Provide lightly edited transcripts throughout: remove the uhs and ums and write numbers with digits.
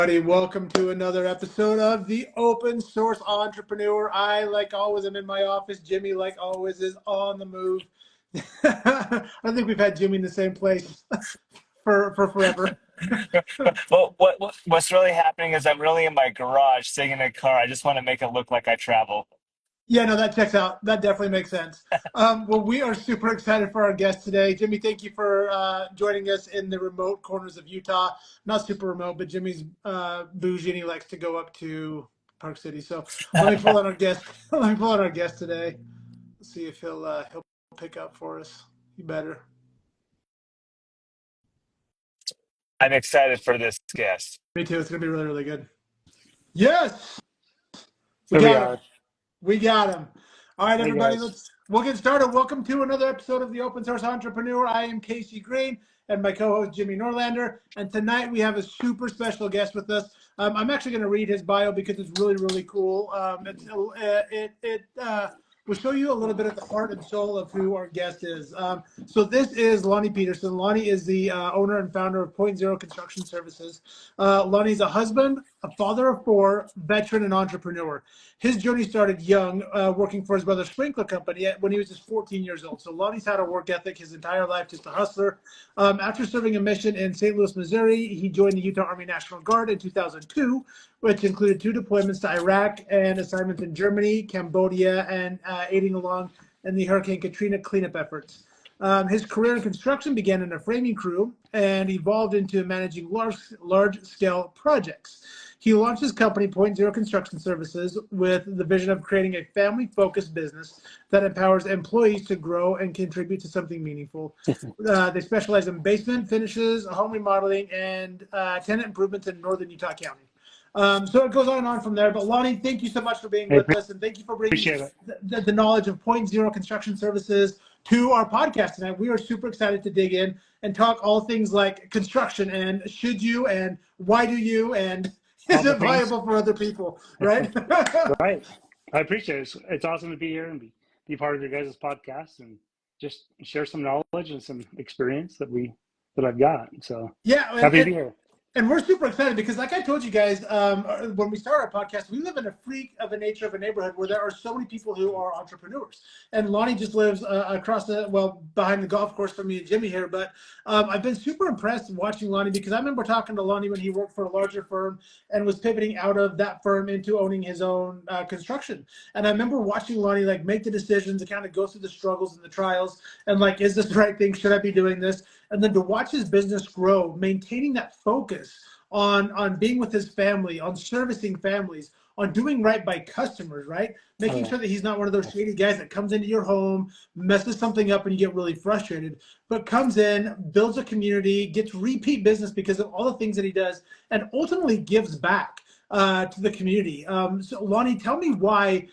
Welcome to another episode of the Open Source Entrepreneur. I, like always, am in my office. Jimmy, like always, is on the move. I think we've had Jimmy in the same place for forever. Well, what's really happening is I'm really in my garage, sitting in a car. I just want to make it look like I travel. Yeah, no, that checks out. That definitely makes sense. Well, we are super excited for our guest today. Jimmy, thank you for joining us in the remote corners of Utah. Not super remote, but Jimmy's bougie and he likes to go up to Park City. So let me pull on our guest. Let me pull on our guest today. See if he'll pick up for us. You better. I'm excited for this guest. Me too. It's gonna be really, really good. Yes, we Here we got him. are. We got him. All right, Hey everybody, guys. we'll get started. Welcome to another episode of the Open Source Entrepreneur. I am Casey Green and my co-host Jimmy Norlander. And tonight we have a super special guest with us. I'm actually going to read his bio because it's really, really cool. Will show you a little bit of the heart and soul of who our guest is. So this is Lonnie Peterson. Lonnie is the owner and founder of Point Zero Construction Services. Lonnie's a husband, a father of four, veteran, and entrepreneur. His journey started young, working for his brother's sprinkler company when he was just 14 years old. So Lonnie's had a work ethic his entire life, just a hustler. After serving a mission in St. Louis, Missouri, he joined the Utah Army National Guard in 2002, which included 2 deployments to Iraq and assignments in Germany, Cambodia, and aiding along in the Hurricane Katrina cleanup efforts. His career in construction began in a framing crew and evolved into managing large-scale projects. He launched his company, Point Zero Construction Services, with the vision of creating a family-focused business that empowers employees to grow and contribute to something meaningful. They specialize in basement finishes, home remodeling, and tenant improvements in northern Utah County. So it goes on and on from there. But Lonnie, thank you so much for being I with us, and thank you for bringing appreciate it. the knowledge of Point Zero Construction Services to our podcast tonight. We are super excited to dig in and talk all things like construction and should you and why do you and All is the it things. viable for other people, right? Right. I appreciate it. It's awesome to be here and be part of your guys' podcast and just share some knowledge and some experience that I've got. So Yeah, happy to be here. and we're super excited because, like I told you guys, when we started our podcast, we live in a freak of a nature of a neighborhood where there are so many people who are entrepreneurs. And Lonnie just lives behind the golf course from me and Jimmy here. But I've been super impressed watching Lonnie because I remember talking to Lonnie when he worked for a larger firm and was pivoting out of that firm into owning his own construction. And I remember watching Lonnie like make the decisions and kind of go through the struggles and the trials and like, is this the right thing? Should I be doing this? And then to watch his business grow, maintaining that focus on being with his family, on servicing families, on doing right by customers, right? Making sure that he's not one of those shady guys that comes into your home, messes something up and you get really frustrated, but comes in, builds a community, gets repeat business because of all the things that he does, and ultimately gives back to the community. So Lonnie, tell me why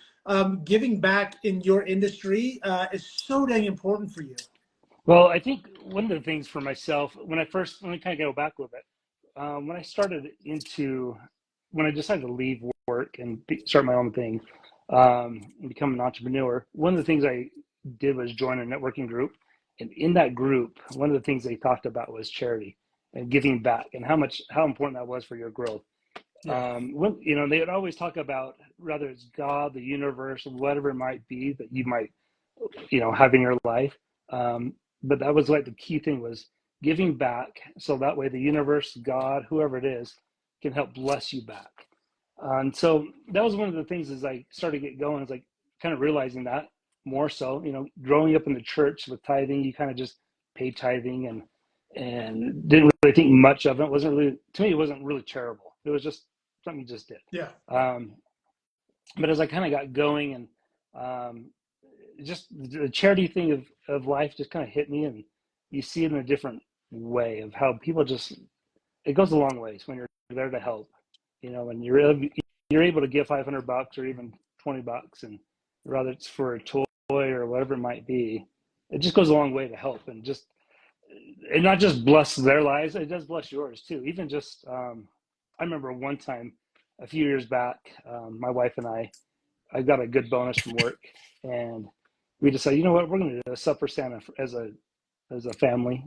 giving back in your industry is so dang important for you. Well, I think one of the things for myself, let me kind of go back a little bit. When I decided to leave work and start my own thing, and become an entrepreneur, one of the things I did was join a networking group. And in that group, one of the things they talked about was charity and giving back and how important that was for your growth. Yeah. They would always talk about whether it's God, the universe, whatever it might be that you might, have in your life. But that was like the key thing was giving back. So that way the universe, God, whoever it is, can help bless you back. And so that was one of the things as I started to get going, is like kind of realizing that more so, growing up in the church with tithing, you kind of just paid tithing and didn't really think much of it. To me, it wasn't really charitable. It was just something you just did. Yeah. But as I kind of got going and just the charity thing of life just kind of hit me, and you see it in a different way of how people it goes a long ways when you're there to help, when you're able to give $500 or even $20, and whether it's for a toy or whatever it might be, it just goes a long way to help and not just bless their lives, it does bless yours too. Even just, I remember one time a few years back, my wife and I got a good bonus from work, and we decided, you know what, we're going to do a supper Santa as a family,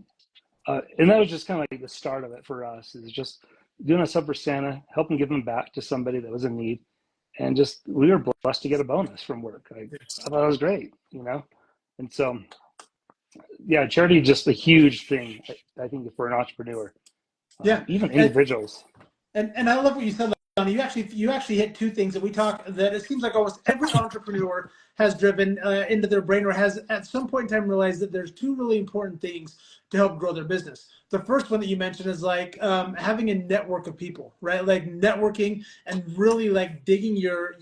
and that was just kind of like the start of it for us. Is just doing a sub for Santa, helping give them back to somebody that was in need. And just, we were blessed to get a bonus from work. I thought it was great, you know? And so, yeah, charity is just a huge thing, I think, for an entrepreneur, Yeah. even individuals. And I love what you said, Lonnie. You actually hit two things that we talk that it seems like almost every entrepreneur has driven into their brain or has at some point in time realized that there's two really important things to help grow their business. The first one that you mentioned is like having a network of people, right? Like networking and really like digging your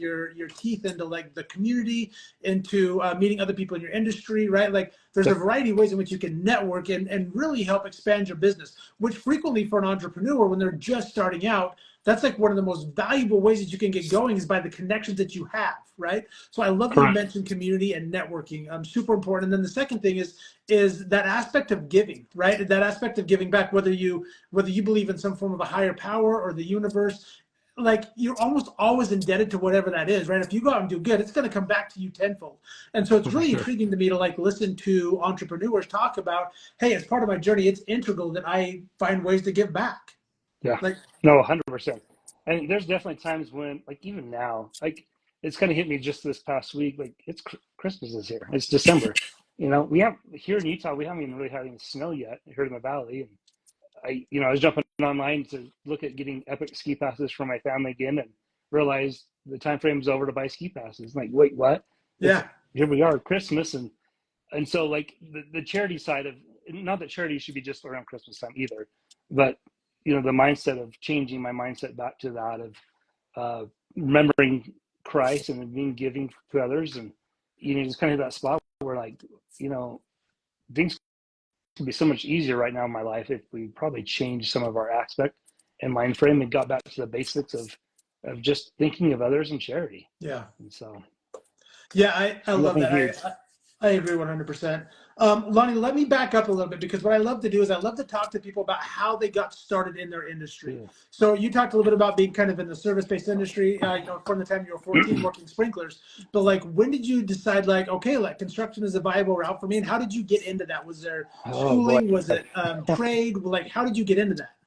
teeth into like the community, into meeting other people in your industry, right? Like there's a variety of ways in which you can network and really help expand your business, which frequently for an entrepreneur, when they're just starting out, that's like one of the most valuable ways that you can get going is by the connections that you have, right? So I love that you mentioned community and networking. Super important. And then the second thing is that aspect of giving, right? That aspect of giving back, whether you believe in some form of a higher power or the universe, like you're almost always indebted to whatever that is, right? If you go out and do good, it's going to come back to you tenfold. And so it's really intriguing to me to like listen to entrepreneurs talk about, hey, as part of my journey, it's integral that I find ways to give back. Yeah. Like, no, 100%. And there's definitely times when, like, even now, like, it's kind of hit me just this past week. Like, it's Christmas is here. It's December. You know, we have here in Utah, we haven't even really had any snow yet here in the valley. And I was jumping online to look at getting epic ski passes for my family again, and realized the time frame's over to buy ski passes. Like, wait, what? yeah. Here we are, Christmas, and so like the charity side of, not that charity should be just around Christmas time either, but you know, the mindset of changing my mindset back to that of remembering Christ and being giving to others, and you know, just kind of that spot where like, you know, things could be so much easier right now in my life if we probably changed some of our aspect and mind frame and got back to the basics of just thinking of others and charity. Yeah. And so, yeah, I love that. huge. I agree 100%. Lonnie, let me back up a little bit because what I love to do is I love to talk to people about how they got started in their industry. Yeah. So you talked a little bit about being kind of in the service-based industry, you know, from the time you were 14 working sprinklers. But like, when did you decide like, okay, like construction is a viable route for me? And how did you get into that? Was there schooling? Was it trade? Like, how did you get into that?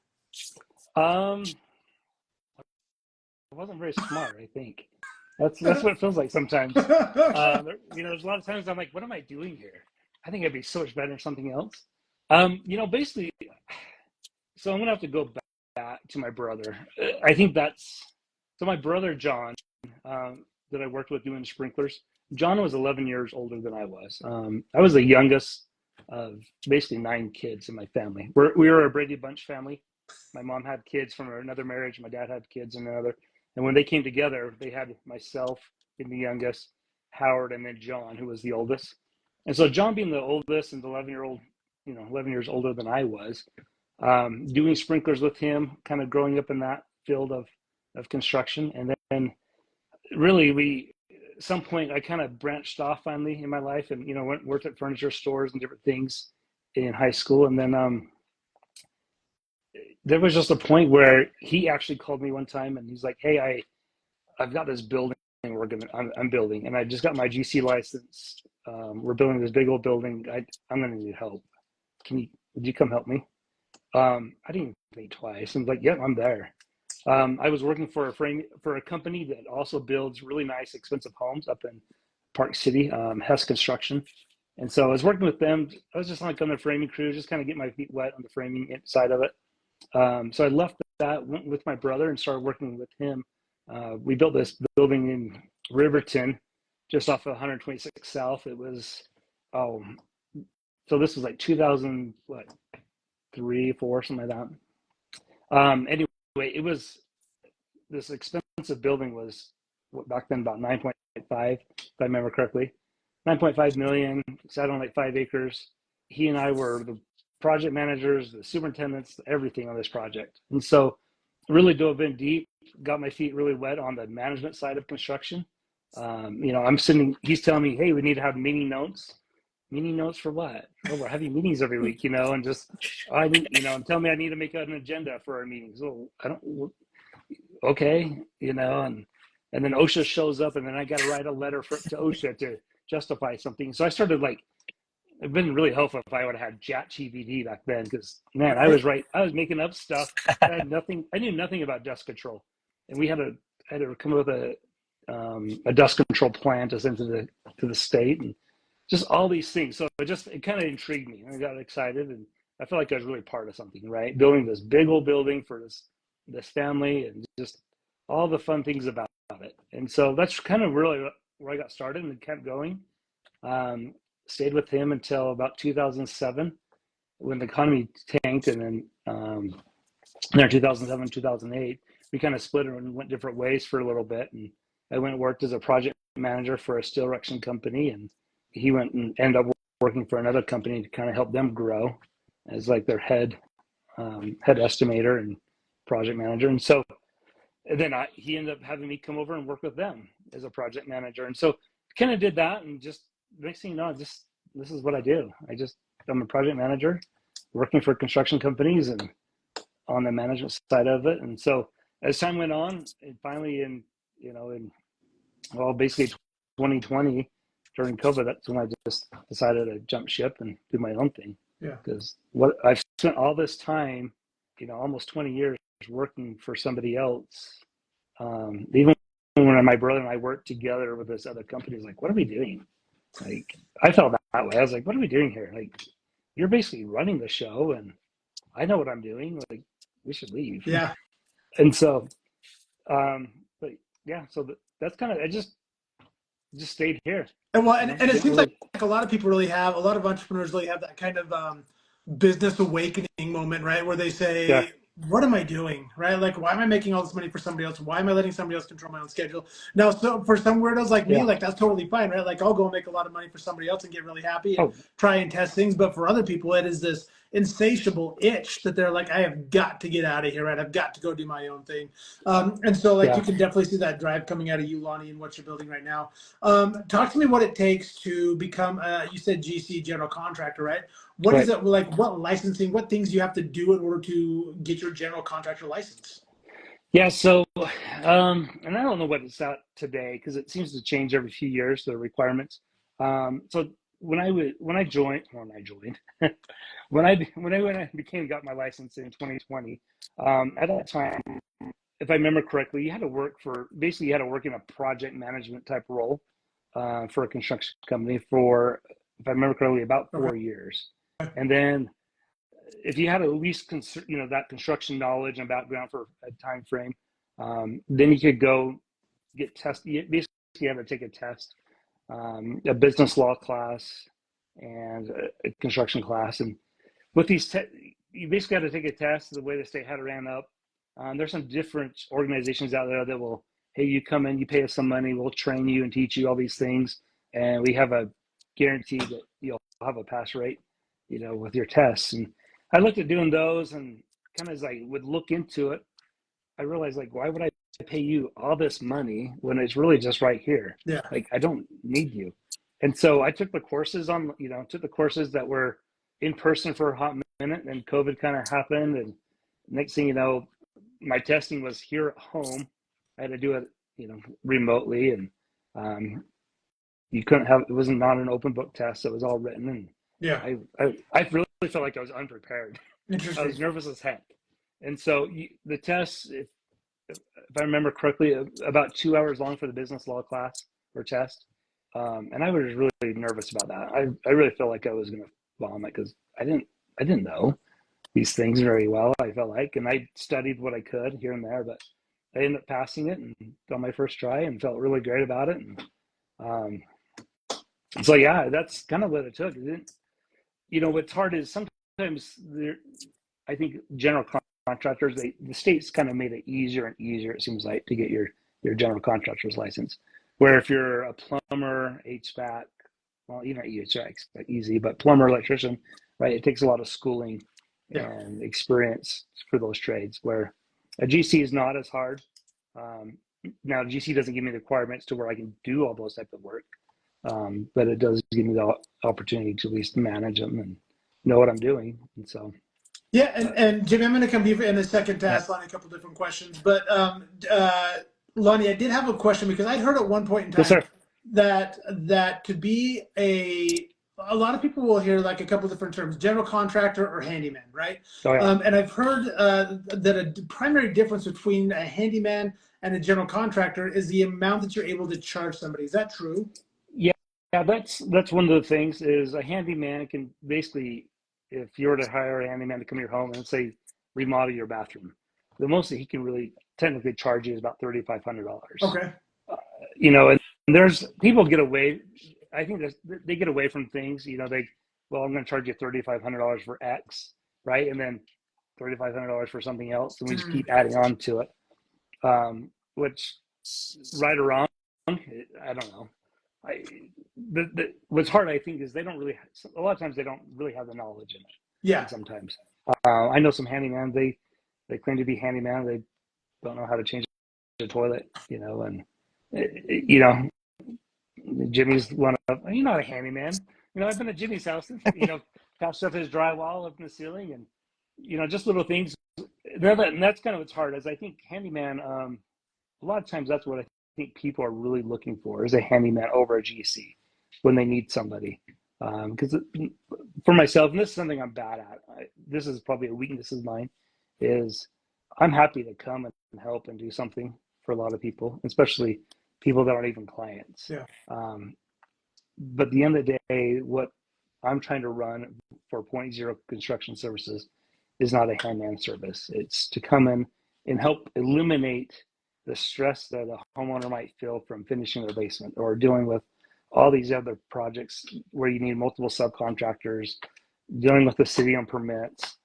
I wasn't very smart, I think. That's what it feels like sometimes. You know, there's a lot of times I'm like, what am I doing here? I think I'd be so much better in something else. You know, basically, so I'm gonna have to go back to my brother. I think so my brother John, that I worked with doing sprinklers. John was 11 years older than I was. I was the youngest of basically 9 kids in my family. We were a Brady Bunch family. My mom had kids from another marriage. My dad had kids in another. And when they came together, they had myself being the youngest, Howard, and then John, who was the oldest. And so John being the oldest and the 11-year-old, you know, 11 years older than I was, doing sprinklers with him, kind of growing up in that field of construction. And then really at some point I kind of branched off finally in my life and, you know, worked at furniture stores and different things in high school. And then there was just a point where he actually called me one time and he's like, hey, I've got this building I'm building, and I just got my GC license. We're building this big old building. I'm going to need help. Would you come help me? I didn't even think twice. I'm like, yeah, I'm there. I was working for a company that also builds really nice, expensive homes up in Park City, Hess Construction. And so I was working with them. I was just like on the framing crew, just kind of get my feet wet on the framing side of it. So I left that, went with my brother and started working with him. We built this building in Riverton, just off of 126 South. It was, so this was like 2003, 4, something like that. Anyway, it was, this expensive building was back then about 9.5, if I remember correctly, 9.5 million, sat on like 5 acres. He and I were the project managers, the superintendents, everything on this project. And so really dove in deep, got my feet really wet on the management side of construction. You know, he's telling me, hey, we need to have meeting notes. Meeting notes for what? Oh, we're having meetings every week, you know, and just, and tell me I need to make an agenda for our meetings. Oh, okay, you know, and then OSHA shows up and then I got to write a letter to OSHA to justify something. So I started like, It'd been really helpful if I would have had ChatGPT back then, because man, I Right. was making up stuff. I had nothing. I knew nothing about dust control, and I had to come up with a dust control plan to send to the state, and just all these things. So it kind of intrigued me, and I got excited, and I felt like I was really part of something, right? Building this big old building for this family, and just all the fun things about it. And so that's kind of really where I got started and kept going. Um, Stayed with him until about 2007 when the economy tanked, and then 2007, 2008, we kind of split and went different ways for a little bit. And I went and worked as a project manager for a steel erection company, and he went and ended up working for another company to kind of help them grow as like their head estimator and project manager. And so then he ended up having me come over and work with them as a project manager. And so kind of did that, and just next thing you know, this is what I do. I'm a project manager working for construction companies and on the management side of it. And so as time went on, and finally basically 2020 during COVID, that's when I just decided to jump ship and do my own thing. Yeah. Because what I've spent all this time, almost 20 years working for somebody else. Even when my brother and I worked together with this other company, it's like, what are we doing? Like, I felt that way. I was like, what are we doing here? Like, you're basically running the show, and I know what I'm doing. Like, we should leave. Yeah. And so, but yeah, so that's kind of, I just stayed here. And it seems like a lot of people really have, a lot of entrepreneurs really have that kind of business awakening moment, right? Where they say, yeah. What am I doing? Right? Like, why am I making all this money for somebody else? Why am I letting somebody else control my own schedule? Now, so for some weirdos like me, like that's totally fine, right? Like I'll go make a lot of money for somebody else and get really happy and try and test things. But for other people, it is this insatiable itch that they're like, I have got to get out of here, right? I've got to go do my own thing. And so like you can definitely see that drive coming out of you, Lonnie, and what you're building right now. Talk to me what it takes to become, you said GC, general contractor, right? What is it like? What licensing? What things you have to do in order to get your general contractor license? Yeah. So, and I don't know what it's at today because it seems to change every few years, the requirements. So when I joined, when I got my license in 2020, at that time, if I remember correctly, you had to work in a project management type role for a construction company for, if I remember correctly, about 4 years. And then if you had at least that construction knowledge and background for a time frame, then you could go get tested. Basically, you had to take a test, a business law class and a construction class. And with these, you basically had to take a test. The way the state had it ran up, there's some different organizations out there that will, hey, you come in, you pay us some money, we'll train you and teach you all these things, and we have a guarantee that you'll have a pass rate, with your tests. And I looked at doing those, and kind of as I would look into it, I realized, like, why would I pay you all this money when it's really just right here? Yeah. Like, I don't need you. And so I took the courses that were in person for a hot minute, and COVID kind of happened. And next thing you know, my testing was here at home. I had to do it, remotely, and it wasn't not an open book test. It was all written, and I really felt like I was unprepared. I was nervous as heck. And so the tests, if I remember correctly, about 2 hours long for the business law class or test. And I was really nervous about that. I really felt like I was going to bomb it because I didn't know these things very well, I felt like, and I studied what I could here and there, but I ended up passing it and on my first try and felt really great about it. And so, yeah, that's kind of what it took. What's hard is sometimes I think general contractors, the state's kind of made it easier and easier, it seems like, to get your general contractor's license. Where if you're a plumber, HVAC, well, even HVAC's easy, but plumber, electrician, right? It takes a lot of schooling and experience for those trades, where a GC is not as hard. Now, GC doesn't give me the requirements to where I can do all those type of work, but it does give me the opportunity to at least manage them and know what I'm doing. And so, yeah, and Jimmy, I'm going to come to you in a second to ask Lonnie a couple different questions. But Lonnie, I did have a question because I'd heard at one point in time that to be a a lot of people will hear like a couple different terms, general contractor or handyman, right? Oh yeah. And I've heard that a primary difference between a handyman and a general contractor is the amount that you're able to charge somebody. Is that true? Yeah, yeah, that's one of the things is a handyman can basically, if you were to hire a handyman to come to your home and say remodel your bathroom, the most that he can really technically charge you is about $3,500. Okay. You know, and there's people get away. I think they get away from things. You know, well, I'm going to charge you $3,500 for X, right, and then $3,500 for something else, and we just keep adding on to it. Which, right or wrong, I don't know. What's hard, I think, is they don't really. A lot of times they don't really have the knowledge in it. Yeah. And sometimes I know some handyman. They claim to be handyman. They don't know how to change the toilet. You know, and you know, Jimmy's one of. You're not a handyman. You know, I've been at Jimmy's house. You know, patched up his drywall up in the ceiling, and you know, just little things. And that's kind of what's hard. Is I think handyman. A lot of times that's what I think people are really looking for is a handyman over a GC when they need somebody. Because for myself, and this is something I'm bad at, this is probably a weakness of mine, is I'm happy to come and help and do something for a lot of people, especially people that aren't even clients. Yeah. But at the end of the day, what I'm trying to run for Point Zero Construction Services is not a handyman service. It's to come in and help eliminate the stress that a homeowner might feel from finishing their basement or dealing with all these other projects where you need multiple subcontractors, dealing with the city on permits,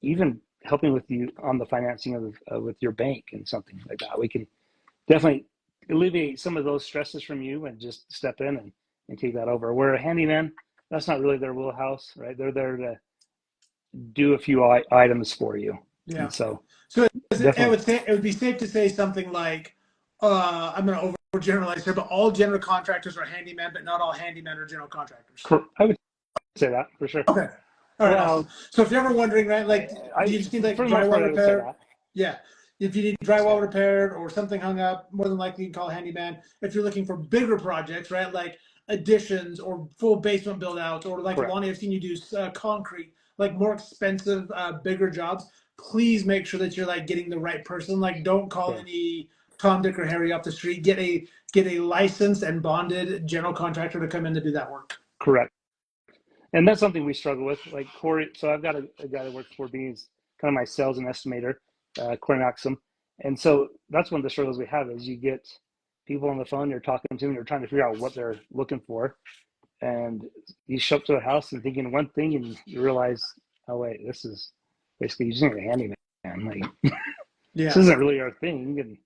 even helping with you on the financing of with your bank and something like that. We can definitely alleviate some of those stresses from you and just step in and take that over. Where a handyman, that's not really their wheelhouse, right? They're there to do a few items for you. Yeah. And so it would be safe to say something like, I'm going to overgeneralize here, but all general contractors are handyman, but not all handymen are general contractors. I would say that for sure. Okay. All right. Awesome. So if you're ever wondering, right, like, do you just need like drywall repair? Yeah. If you need drywall repaired or something hung up, more than likely you can call a handyman. If you're looking for bigger projects, right, like additions or full basement build outs, or like Lonnie, I've seen you do concrete, like more expensive, bigger jobs. Please make sure that you're like getting the right person. Like, don't call any Tom, Dick, or Harry off the street. Get a licensed and bonded general contractor to come in to do that work. Correct. And that's something we struggle with. Like Corey, so I've got a guy that works for me. He's kind of my sales and estimator, Corey Maxim. And so that's one of the struggles we have is you get people on the phone, you're talking to them, you're trying to figure out what they're looking for. And you show up to a house and thinking one thing and you realize, oh wait, this is basically using a handyman. Like this isn't really our thing. And you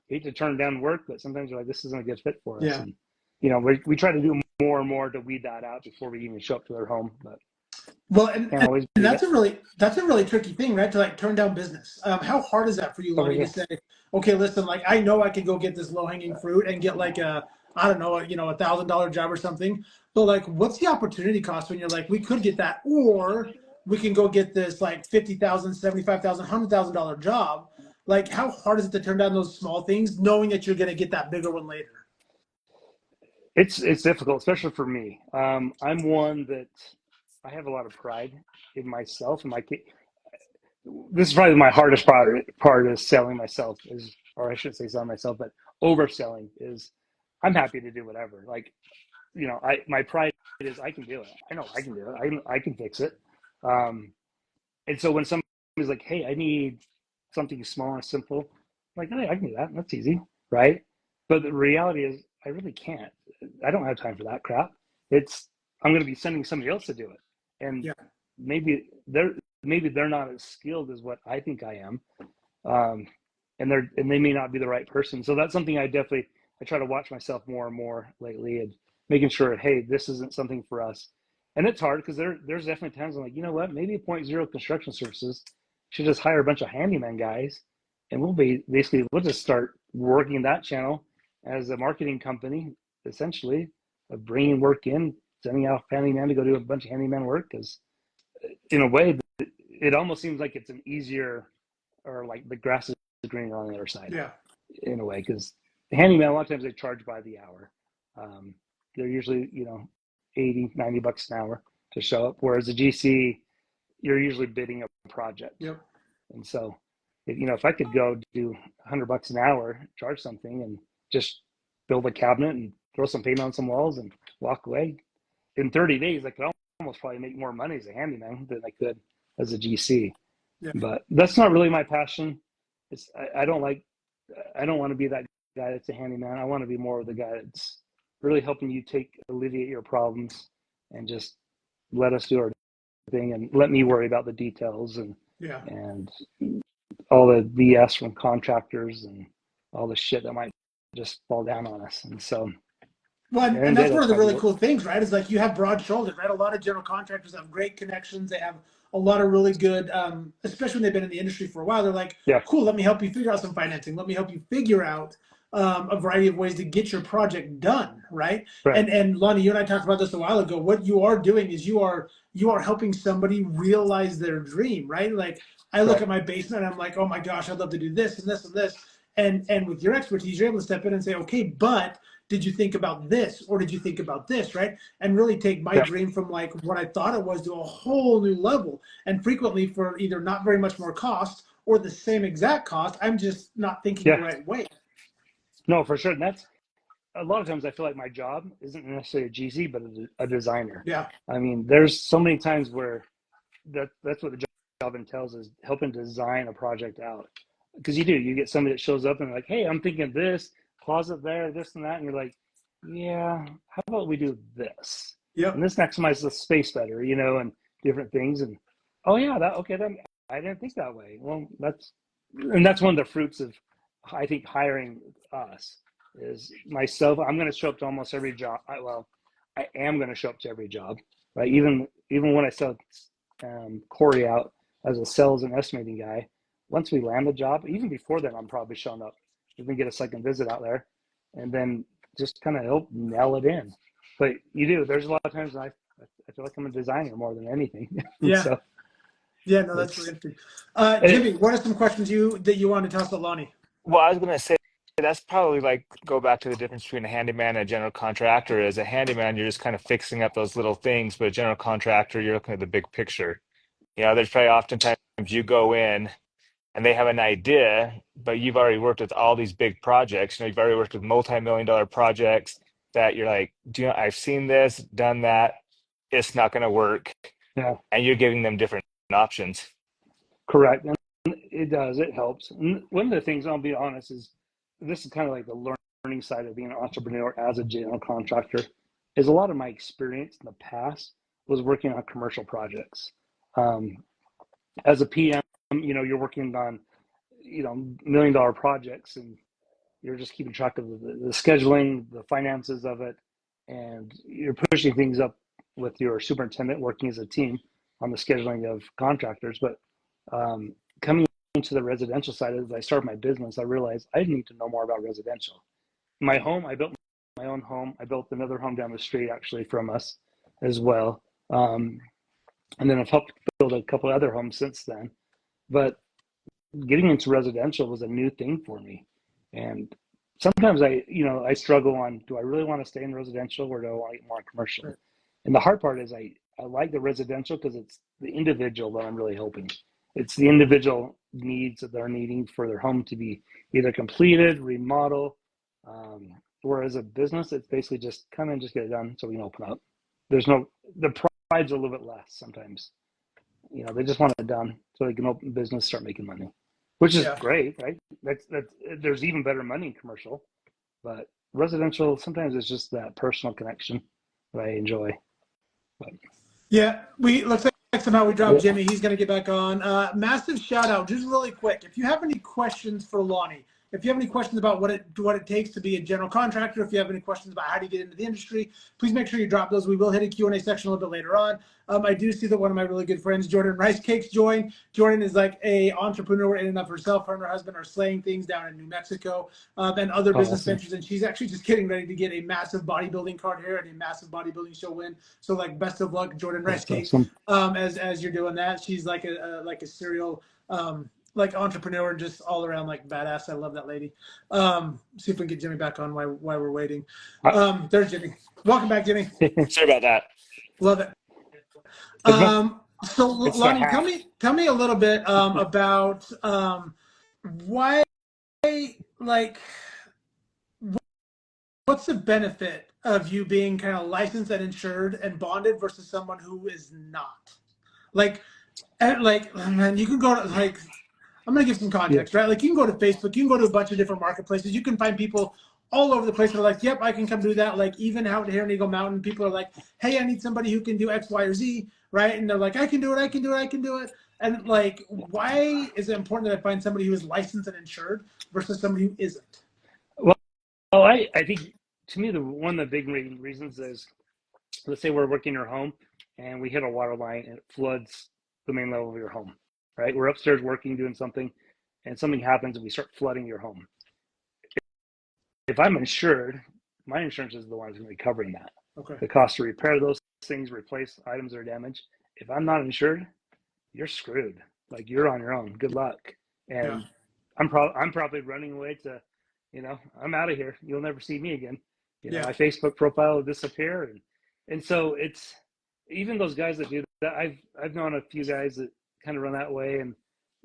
hate to turn down work, but sometimes you're like, this isn't a good fit for us. Yeah. And you know, we try to do more and more to weed that out before we even show up to their home. But and that's a really tricky thing, right? To like turn down business. How hard is that for you, Lonnie, to say, okay, listen, like I know I could go get this low hanging fruit and get like I don't know, $1,000 job or something, but like, what's the opportunity cost when you're like, we could get that, or we can go get this like $50,000, $75,000, $100,000 job. Like, how hard is it to turn down those small things, knowing that you're going to get that bigger one later? It's difficult, especially for me. I'm one that I have a lot of pride in myself and this is probably my hardest part is selling myself or I shouldn't say selling myself, but overselling is I'm happy to do whatever. Like, my pride is I can do it. I know I can do it. I can fix it. And so when somebody's like, hey, I need something small and simple, I'm like, hey, I can do that. That's easy, right? But the reality is I really can't. I don't have time for that crap. I'm going to be sending somebody else to do it. And maybe they're not as skilled as what I think I am. And they may not be the right person. So that's something I try to watch myself more and more lately and making sure, hey, this isn't something for us. And it's hard because there's definitely times I'm like, you know what, maybe Point Zero Construction Services should just hire a bunch of handyman guys and we'll just start working that channel as a marketing company, essentially, of bringing work in, sending out handyman to go do a bunch of handyman work. Because in a way, it almost seems like it's an easier, or like the grass is greener on the other side. Yeah. In a way, because the handyman, a lot of times they charge by the hour. They're usually, $80, $90 an hour to show up. Whereas a GC, you're usually bidding a project. Yep. And so, if I could go do $100 an hour, charge something, and just build a cabinet and throw some paint on some walls and walk away, in 30 days, I could almost probably make more money as a handyman than I could as a GC. Yeah. But that's not really my passion. I don't want to be that guy that's a handyman. I want to be more of the guy that's really helping you alleviate your problems and just let us do our thing and let me worry about the details and all the BS from contractors and all the shit that might just fall down on us. And so, well, and that's one of the really cool things, right? Is like you have broad shoulders, right? A lot of general contractors have great connections. They have a lot of really good, especially when they've been in the industry for a while. They're like, cool, let me help you figure out some financing. Let me help you figure out a variety of ways to get your project done, right? And Lonnie, you and I talked about this a while ago. What you are doing is you are helping somebody realize their dream, right? Like I look at my basement and I'm like, oh my gosh, I'd love to do this and this and this. And with your expertise, you're able to step in and say, okay, but did you think about this or did you think about this, right? And really take my dream from like what I thought it was to a whole new level. And frequently for either not very much more cost or the same exact cost, I'm just not thinking the right way. No, for sure. And that's a lot of times I feel like my job isn't necessarily a GC, but a designer. Yeah. I mean, there's so many times where that's what the job entails, is helping design a project out. Because you get somebody that shows up and like, hey, I'm thinking this, closet there, this and that. And you're like, yeah, how about we do this? Yep. And this maximizes the space better, and different things. And, oh yeah, I didn't think that way. Well, that's one of the fruits of, I think, hiring us is myself. I'm going to show up to almost every job. I am going to show up to every job, right? Even when I sell Corey out as a sales and estimating guy, once we land the job, even before then, I'm probably showing up. We can get a second visit out there and then just kind of help nail it in. But there's a lot of times I feel like I'm a designer more than anything. Yeah. So, yeah, no, that's really interesting. Jimmy, what are some questions that you want to tell us about Lonnie? Well, I was going to say that's probably like go back to the difference between a handyman and a general contractor. As a handyman, you're just kind of fixing up those little things, but a general contractor, you're looking at the big picture. There's probably oftentimes you go in and they have an idea, but you've already worked with all these big projects. You've already worked with multi-million-dollar projects that you're like, I've seen this, done that. It's not going to work. Yeah. And you're giving them different options. Correct. And it does. It helps. And one of the things, I'll be honest, is this is kind of like the learning side of being an entrepreneur as a general contractor, is a lot of my experience in the past was working on commercial projects. As a PM, you're working on, $1 million projects, and you're just keeping track of the scheduling, the finances of it, and you're pushing things up with your superintendent, working as a team on the scheduling of contractors. But coming into the residential side, as I started my business, I realized I need to know more about residential. My home, I built my own home. I built another home down the street actually from us as well. And then I've helped build a couple other homes since then. But getting into residential was a new thing for me. And sometimes I struggle on, do I really want to stay in residential or do I want to get more commercial? Right. And the hard part is I like the residential because it's the individual that I'm really helping. It's the individual needs that they're needing for their home to be either completed, remodel, whereas a business, it's basically just come in, just get it done so we can open up. The pride's a little bit less sometimes. They just want it done so they can open business, start making money, which is great, right? That's there's even better money in commercial, but residential, sometimes it's just that personal connection that I enjoy. But, yeah, looks like somehow we dropped Jimmy. He's going to get back on. Massive shout out, just really quick. If you have any questions for Lonnie, if you have any questions about what it takes to be a general contractor, if you have any questions about how to get into the industry, please make sure you drop those. We will hit a Q&A section a little bit later on. I do see that one of my really good friends, Jordan Rice Cakes, joined. Jordan is like a entrepreneur in and of herself. Her and her husband are slaying things down in New Mexico and other business ventures. And she's actually just getting ready to get a massive bodybuilding card here and a massive bodybuilding show win. So like, best of luck, Jordan Rice Cakes, as you're doing that. She's like a serial like entrepreneur, just all around like badass. I love that lady. See if we can get Jimmy back on while we're waiting. There's Jimmy. Welcome back, Jimmy. Sorry about that. Love it. So Lonnie, tell me a little bit about why, like, what's the benefit of you being kind of licensed and insured and bonded versus someone who is not? Like, man, you can go to like, I'm gonna give some context, right? Like, you can go to Facebook, you can go to a bunch of different marketplaces, you can find people all over the place that are like, yep, I can come do that. Like, even out here in Eagle Mountain, people are like, hey, I need somebody who can do X, Y, or Z, right? And they're like, I can do it, I can do it, I can do it. And like, why is it important that I find somebody who is licensed and insured versus somebody who isn't? Well, I think to me, one of the big reasons is, let's say we're working in your home and we hit a water line and it floods the main level of your home, right? We're upstairs working, doing something, and something happens and we start flooding your home. If I'm insured, my insurance is the one who's going to be covering that. Okay. The cost to repair those things, replace items that are damaged. If I'm not insured, you're screwed. Like, you're on your own. Good luck. And I'm probably running away to, I'm out of here. You'll never see me again. My Facebook profile will disappear. And so it's, even those guys that do that, I've known a few guys that kind of run that way, and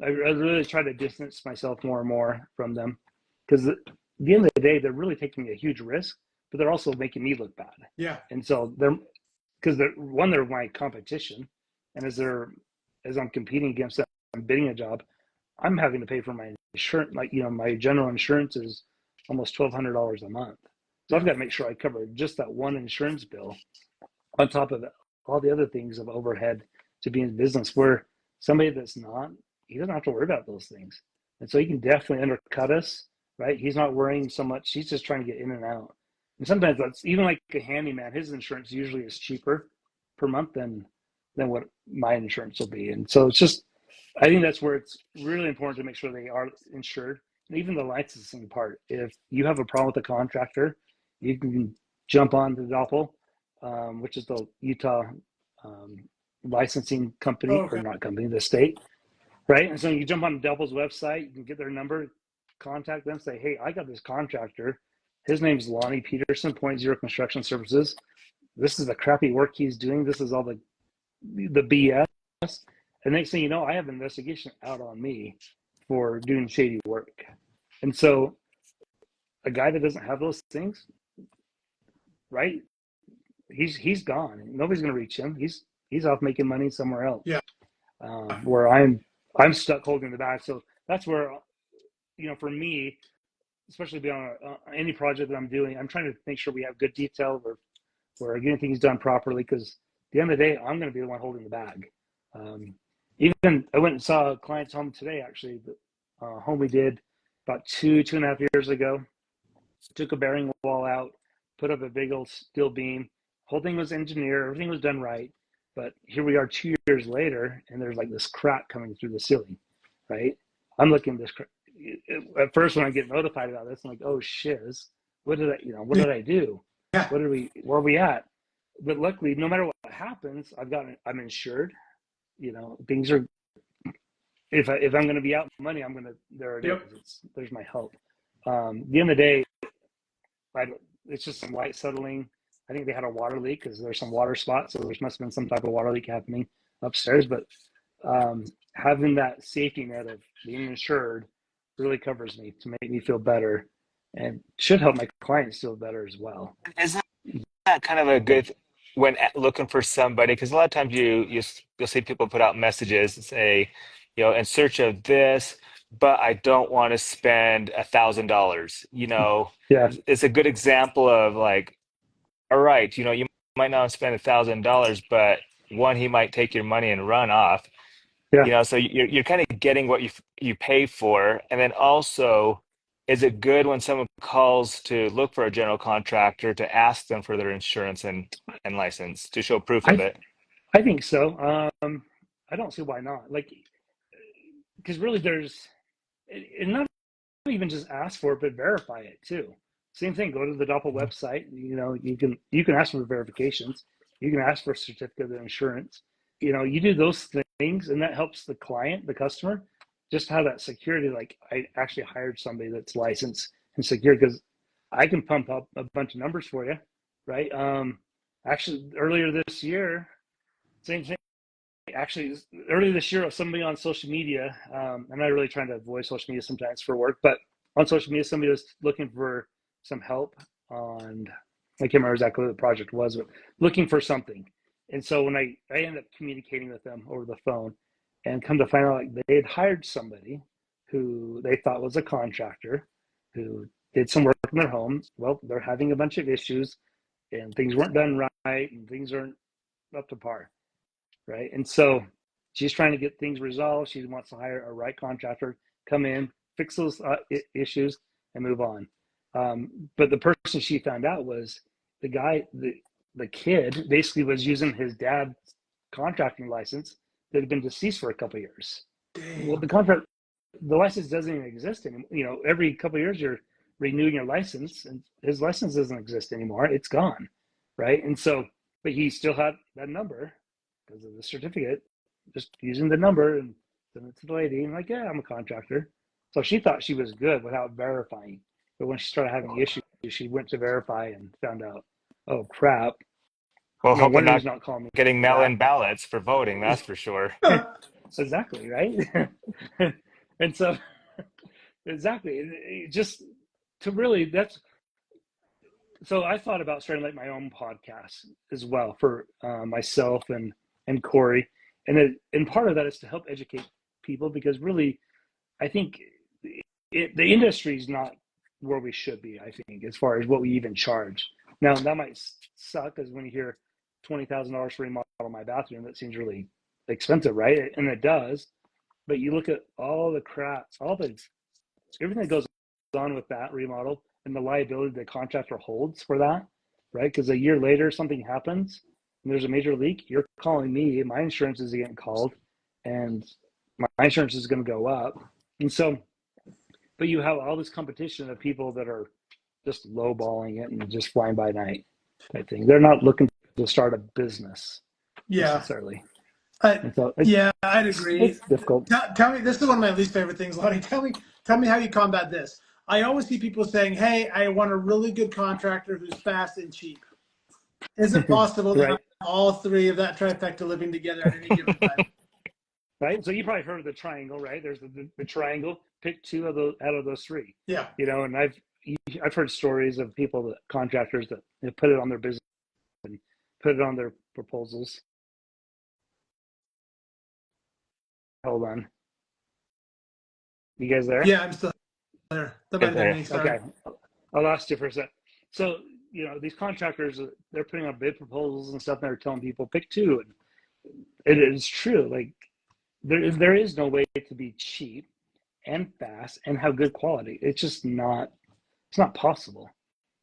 I really try to distance myself more and more from them, because at the end of the day, they're really taking a huge risk, but they're also making me look bad. Yeah. And so they're my competition, and as I'm competing against them, I'm bidding a job, I'm having to pay for my insurance. Like, my general insurance is almost $1,200 a month. So I've got to make sure I cover just that one insurance bill on top of all the other things of overhead to be in business, where somebody that's not, he doesn't have to worry about those things. And so he can definitely undercut us, right? He's not worrying so much. He's just trying to get in and out. And sometimes that's even like a handyman, his insurance usually is cheaper per month than what my insurance will be. And so it's just, I think that's where it's really important to make sure they are insured. And even the licensing part, if you have a problem with a contractor, you can jump on the Doppel, which is the Utah licensing company, or not company, the state, right? And so you jump on Doppel's website, you can get their number, contact them, say, hey, I got this contractor. His name's Lonnie Peterson, Point Zero Construction Services. This is the crappy work he's doing. This is all the BS. And next thing you know, I have an investigation out on me for doing shady work. And so a guy that doesn't have those things, right? He's gone. Nobody's going to reach him. He's off making money somewhere else. Yeah. Where I'm stuck holding the bag. So that's where, for me, especially beyond any project that I'm doing, I'm trying to make sure we have good detail, or we're getting things done properly, because at the end of the day, I'm going to be the one holding the bag. Even I went and saw a client's home today, actually, the home we did about two and a half years ago. Took a bearing wall out, put up a big old steel beam. Whole thing was engineered, everything was done right. But here we are 2 years later, and there's like this crack coming through the ceiling, right? I'm looking at this crack. At first, when I get notified about this, I'm like, oh shiz, what did I do? Yeah. Where are we at? But luckily, no matter what happens, I'm insured. Things are, if I'm going to be out money, there it is. There's my help. At the end of the day, it's just some light settling. I think they had a water leak because there's some water spots, so there must have been some type of water leak happening upstairs. But having that safety net of being insured really covers me to make me feel better, and should help my clients feel better as well. Isn't that kind of a good, when looking for somebody? Because a lot of times you'll see people put out messages and say, in search of this, but I don't want to spend $1,000. Yeah. It's a good example of like, all right, you might not spend $1,000, but one, he might take your money and run off. Yeah. So you're kind of getting what you pay for. And then also, is it good when someone calls to look for a general contractor to ask them for their insurance and license to show proof of it? I think so. I don't see why not. Like, because really and not even just ask for it, but verify it too. Same thing. Go to the Doppel website. You can ask for verifications. You can ask for a certificate of insurance. You do those things, and that helps the client, the customer, just have that security. Like I actually hired somebody that's licensed and secure, because I can pump up a bunch of numbers for you, right? Actually, earlier this year, same thing. Actually, earlier this year, somebody on social media, I'm not really trying to avoid social media sometimes for work, but on social media, somebody was looking for some help on, I can't remember exactly what the project was, but looking for something. And so when I ended up communicating with them over the phone, and come to find out, like, they had hired somebody who they thought was a contractor who did some work in their home. Well, they're having a bunch of issues, and things weren't done right, and things aren't up to par, right? And so she's trying to get things resolved. She wants to hire a right contractor, come in, fix those issues, and move on. But the person she found out was the guy, the kid basically was using his dad's contracting license that had been deceased for a couple of years. Well, the license doesn't even exist anymore. You know, every couple of years you're renewing your license, and his license doesn't exist anymore. It's gone, right? And so, but he still had that number because of the certificate, just using the number and send it to the lady, and like, yeah, I'm a contractor. So she thought she was good without verifying. But when she started having issues, she went to verify and found out, oh crap, Well, no hope we're wonder not he's not calling me getting back. mail-in ballots for voting, that's for sure. Exactly, right? And so, exactly, it just to really, that's, so I thought about starting like my own podcast as well for myself and Corey, and part of that is to help educate people, because really, I think the industry is not where we should be. I think as far as what we even charge. Now that might suck, because when you hear $20,000 for remodel my bathroom, that seems really expensive, right? And it does. But you look at all the crap, everything that goes on with that remodel, and the liability the contractor holds for that, right? Because a year later something happens and there's a major leak, you're calling me, my insurance is getting called, and my insurance is going to go up. And so, but you have all this competition of people that are just lowballing it and just flying by night type thing. They're not looking to start a business Yeah. necessarily. I, And so yeah, I'd agree. it's difficult. Tell me, this is one of my least favorite things, Lonnie. Tell me how you combat this. I always see people saying, "Hey, I want a really good contractor who's fast and cheap." Is it possible to Right. have all three of that trifecta living together at any given time? Right. So you probably heard of the triangle, right? There's the triangle. Pick two of those out of those three. Yeah. You know, and I've heard stories of people, that contractors that put it on their business and put it on their proposals. Hold on. You guys there? Yeah, I'm still there. That might have been me. Sorry. Okay. I lost you for a sec. So, you know, these contractors, they're putting on bid proposals and stuff, and they're telling people pick two. And it is true. Like there is no way to be cheap and fast and have good quality. It's just not, it's not possible.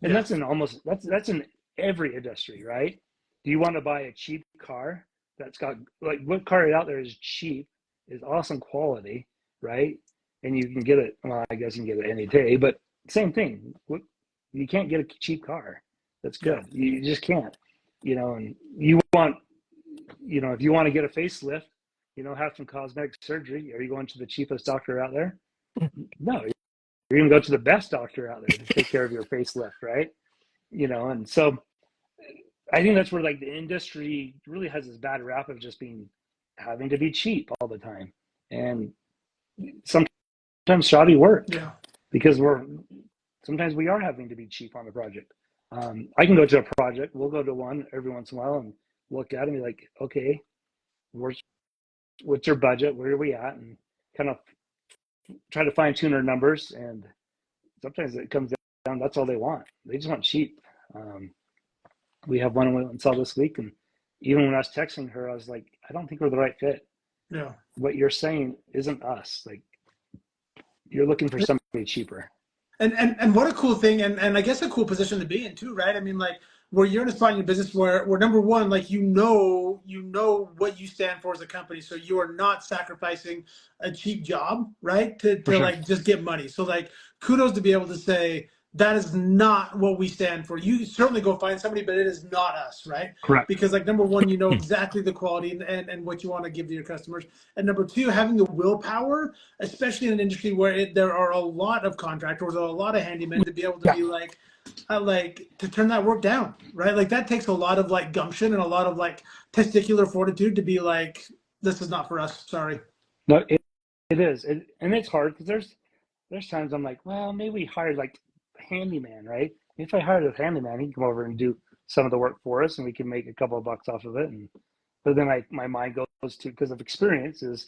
And Yeah. that's in every industry, right? Do you want to buy a cheap car that's got, like, what car out there is cheap, is awesome quality, right? And you can get it, well, I guess you can get it any day, but same thing. You can't get a cheap car that's good. Yeah. You just can't, you know. And you want, you know, if you want to get a facelift, you know, have some cosmetic surgery, are you going to the cheapest doctor out there? No, you're going to go to the best doctor out there to take care of your facelift, right? You know, and so I think that's where, like, the industry really has this bad rap of just having to be cheap all the time, and sometimes shoddy work. Yeah. Because sometimes we are having to be cheap on the project. I can go to a project, we'll go to one every once in a while and look at it and be like, okay, what's your budget? Where are we at? And kind of try to fine tune our numbers. And sometimes it comes down, that's all they want. They just want cheap. We have one we went and saw this week, and even when I was texting her, I was like, I don't think we're the right fit. Yeah. What you're saying isn't us. Like, you're looking for somebody cheaper. And what a cool thing, and I guess a cool position to be in too, right? I mean, like, where you're in a spot in your business where number one, like, you know what you stand for as a company, so you are not sacrificing a cheap job, right? To For sure. like just get money. So, like, kudos to be able to say, that is not what we stand for. You certainly go find somebody, but it is not us, right? Correct. Because like number one, you know exactly the quality and what you want to give to your customers. And number two, having the willpower, especially in an industry where there are a lot of contractors or a lot of handymen, to be able to Yeah. be like to turn that work down, right? Like that takes a lot of like gumption and a lot of like testicular fortitude to be like, this is not for us. Sorry. No, it is. And it's hard because there's times I'm like, well, maybe we hired like a handyman, right? If I hired a handyman, he can come over and do some of the work for us and we can make a couple of bucks off of it. But then my mind goes to, because of experience, is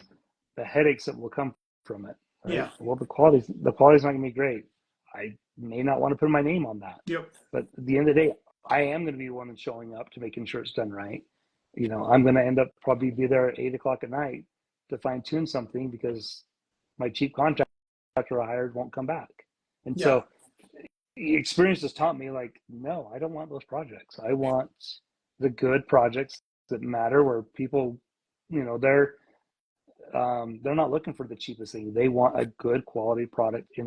the headaches that will come from it, right? Yeah. Well, the quality's not gonna be great. I may not want to put my name on that. Yep. But at the end of the day, I am going to be the one that's showing up to making sure it's done right. I'm going to end up probably be there at 8 o'clock at night to fine tune something because my cheap contractor I hired won't come back. And Yeah. so the experience has taught me, like, no, I don't want those projects. I want the good projects that matter, where people, they're not looking for the cheapest thing. They want a good quality product in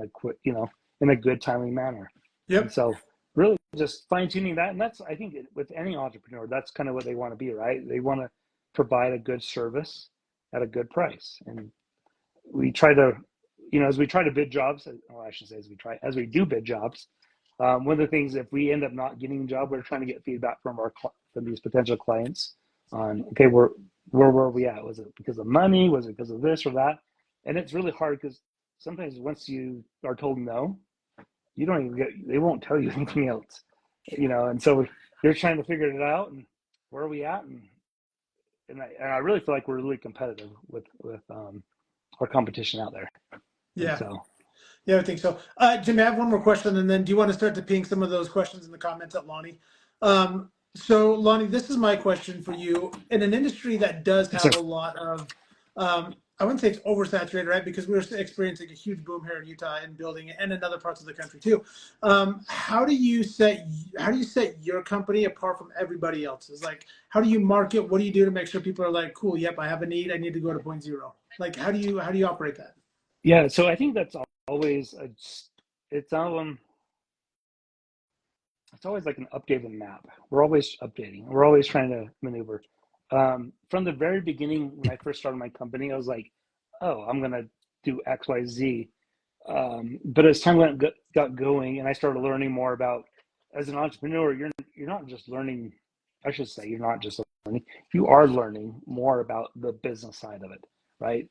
a good timely manner. Yep. And so really just fine tuning that. And that's, I think with any entrepreneur, that's kind of what they want to be, right? They want to provide a good service at a good price. And we try to, as we try to bid jobs, or I should say as we do bid jobs, one of the things, if we end up not getting a job, we're trying to get feedback from these potential clients on, okay, where were we at? Was it because of money? Was it because of this or that? And it's really hard because sometimes once you are told no, you don't even they won't tell you anything else, and so you're trying to figure it out and where are we at? And I really feel like we're really competitive with our competition out there. Yeah. And so. Yeah, I think so. Jimmy, I have one more question, and then do you want to start to ping some of those questions in the comments at Lonnie? So, Lonnie, this is my question for you. In an industry that does have a lot of, I wouldn't say it's oversaturated, right? Because we're experiencing a huge boom here in Utah and building and in other parts of the country too. How do you set your company apart from everybody else's? Like, how do you market? What do you do to make sure people are like, cool, yep, I have a need, I need to go to 0.0? Like, how do you operate that? Yeah, so I think that's always it's always like an updated map. We're always updating. We're always trying to maneuver. From the very beginning, when I first started my company, I was like, "Oh, I'm gonna do X, Y, Z." But as time got going, and I started learning more about, as an entrepreneur, you're not just learning. I should say you're not just learning. You are learning more about the business side of it, right?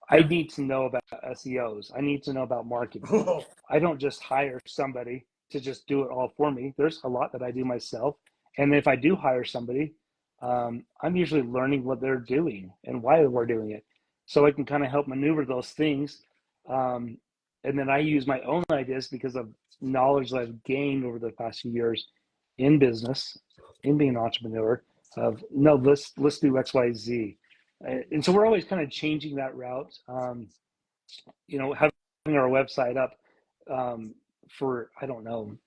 I need to know about SEOs. I need to know about marketing. Oh. I don't just hire somebody to just do it all for me. There's a lot that I do myself. And if I do hire somebody, I'm usually learning what they're doing and why we're doing it. So I can kind of help maneuver those things. And then I use my own ideas because of knowledge that I've gained over the past few years in business, in being an entrepreneur, of no, let's do X, Y, Z. And so we're always kind of changing that route. Having our website up for, I don't know,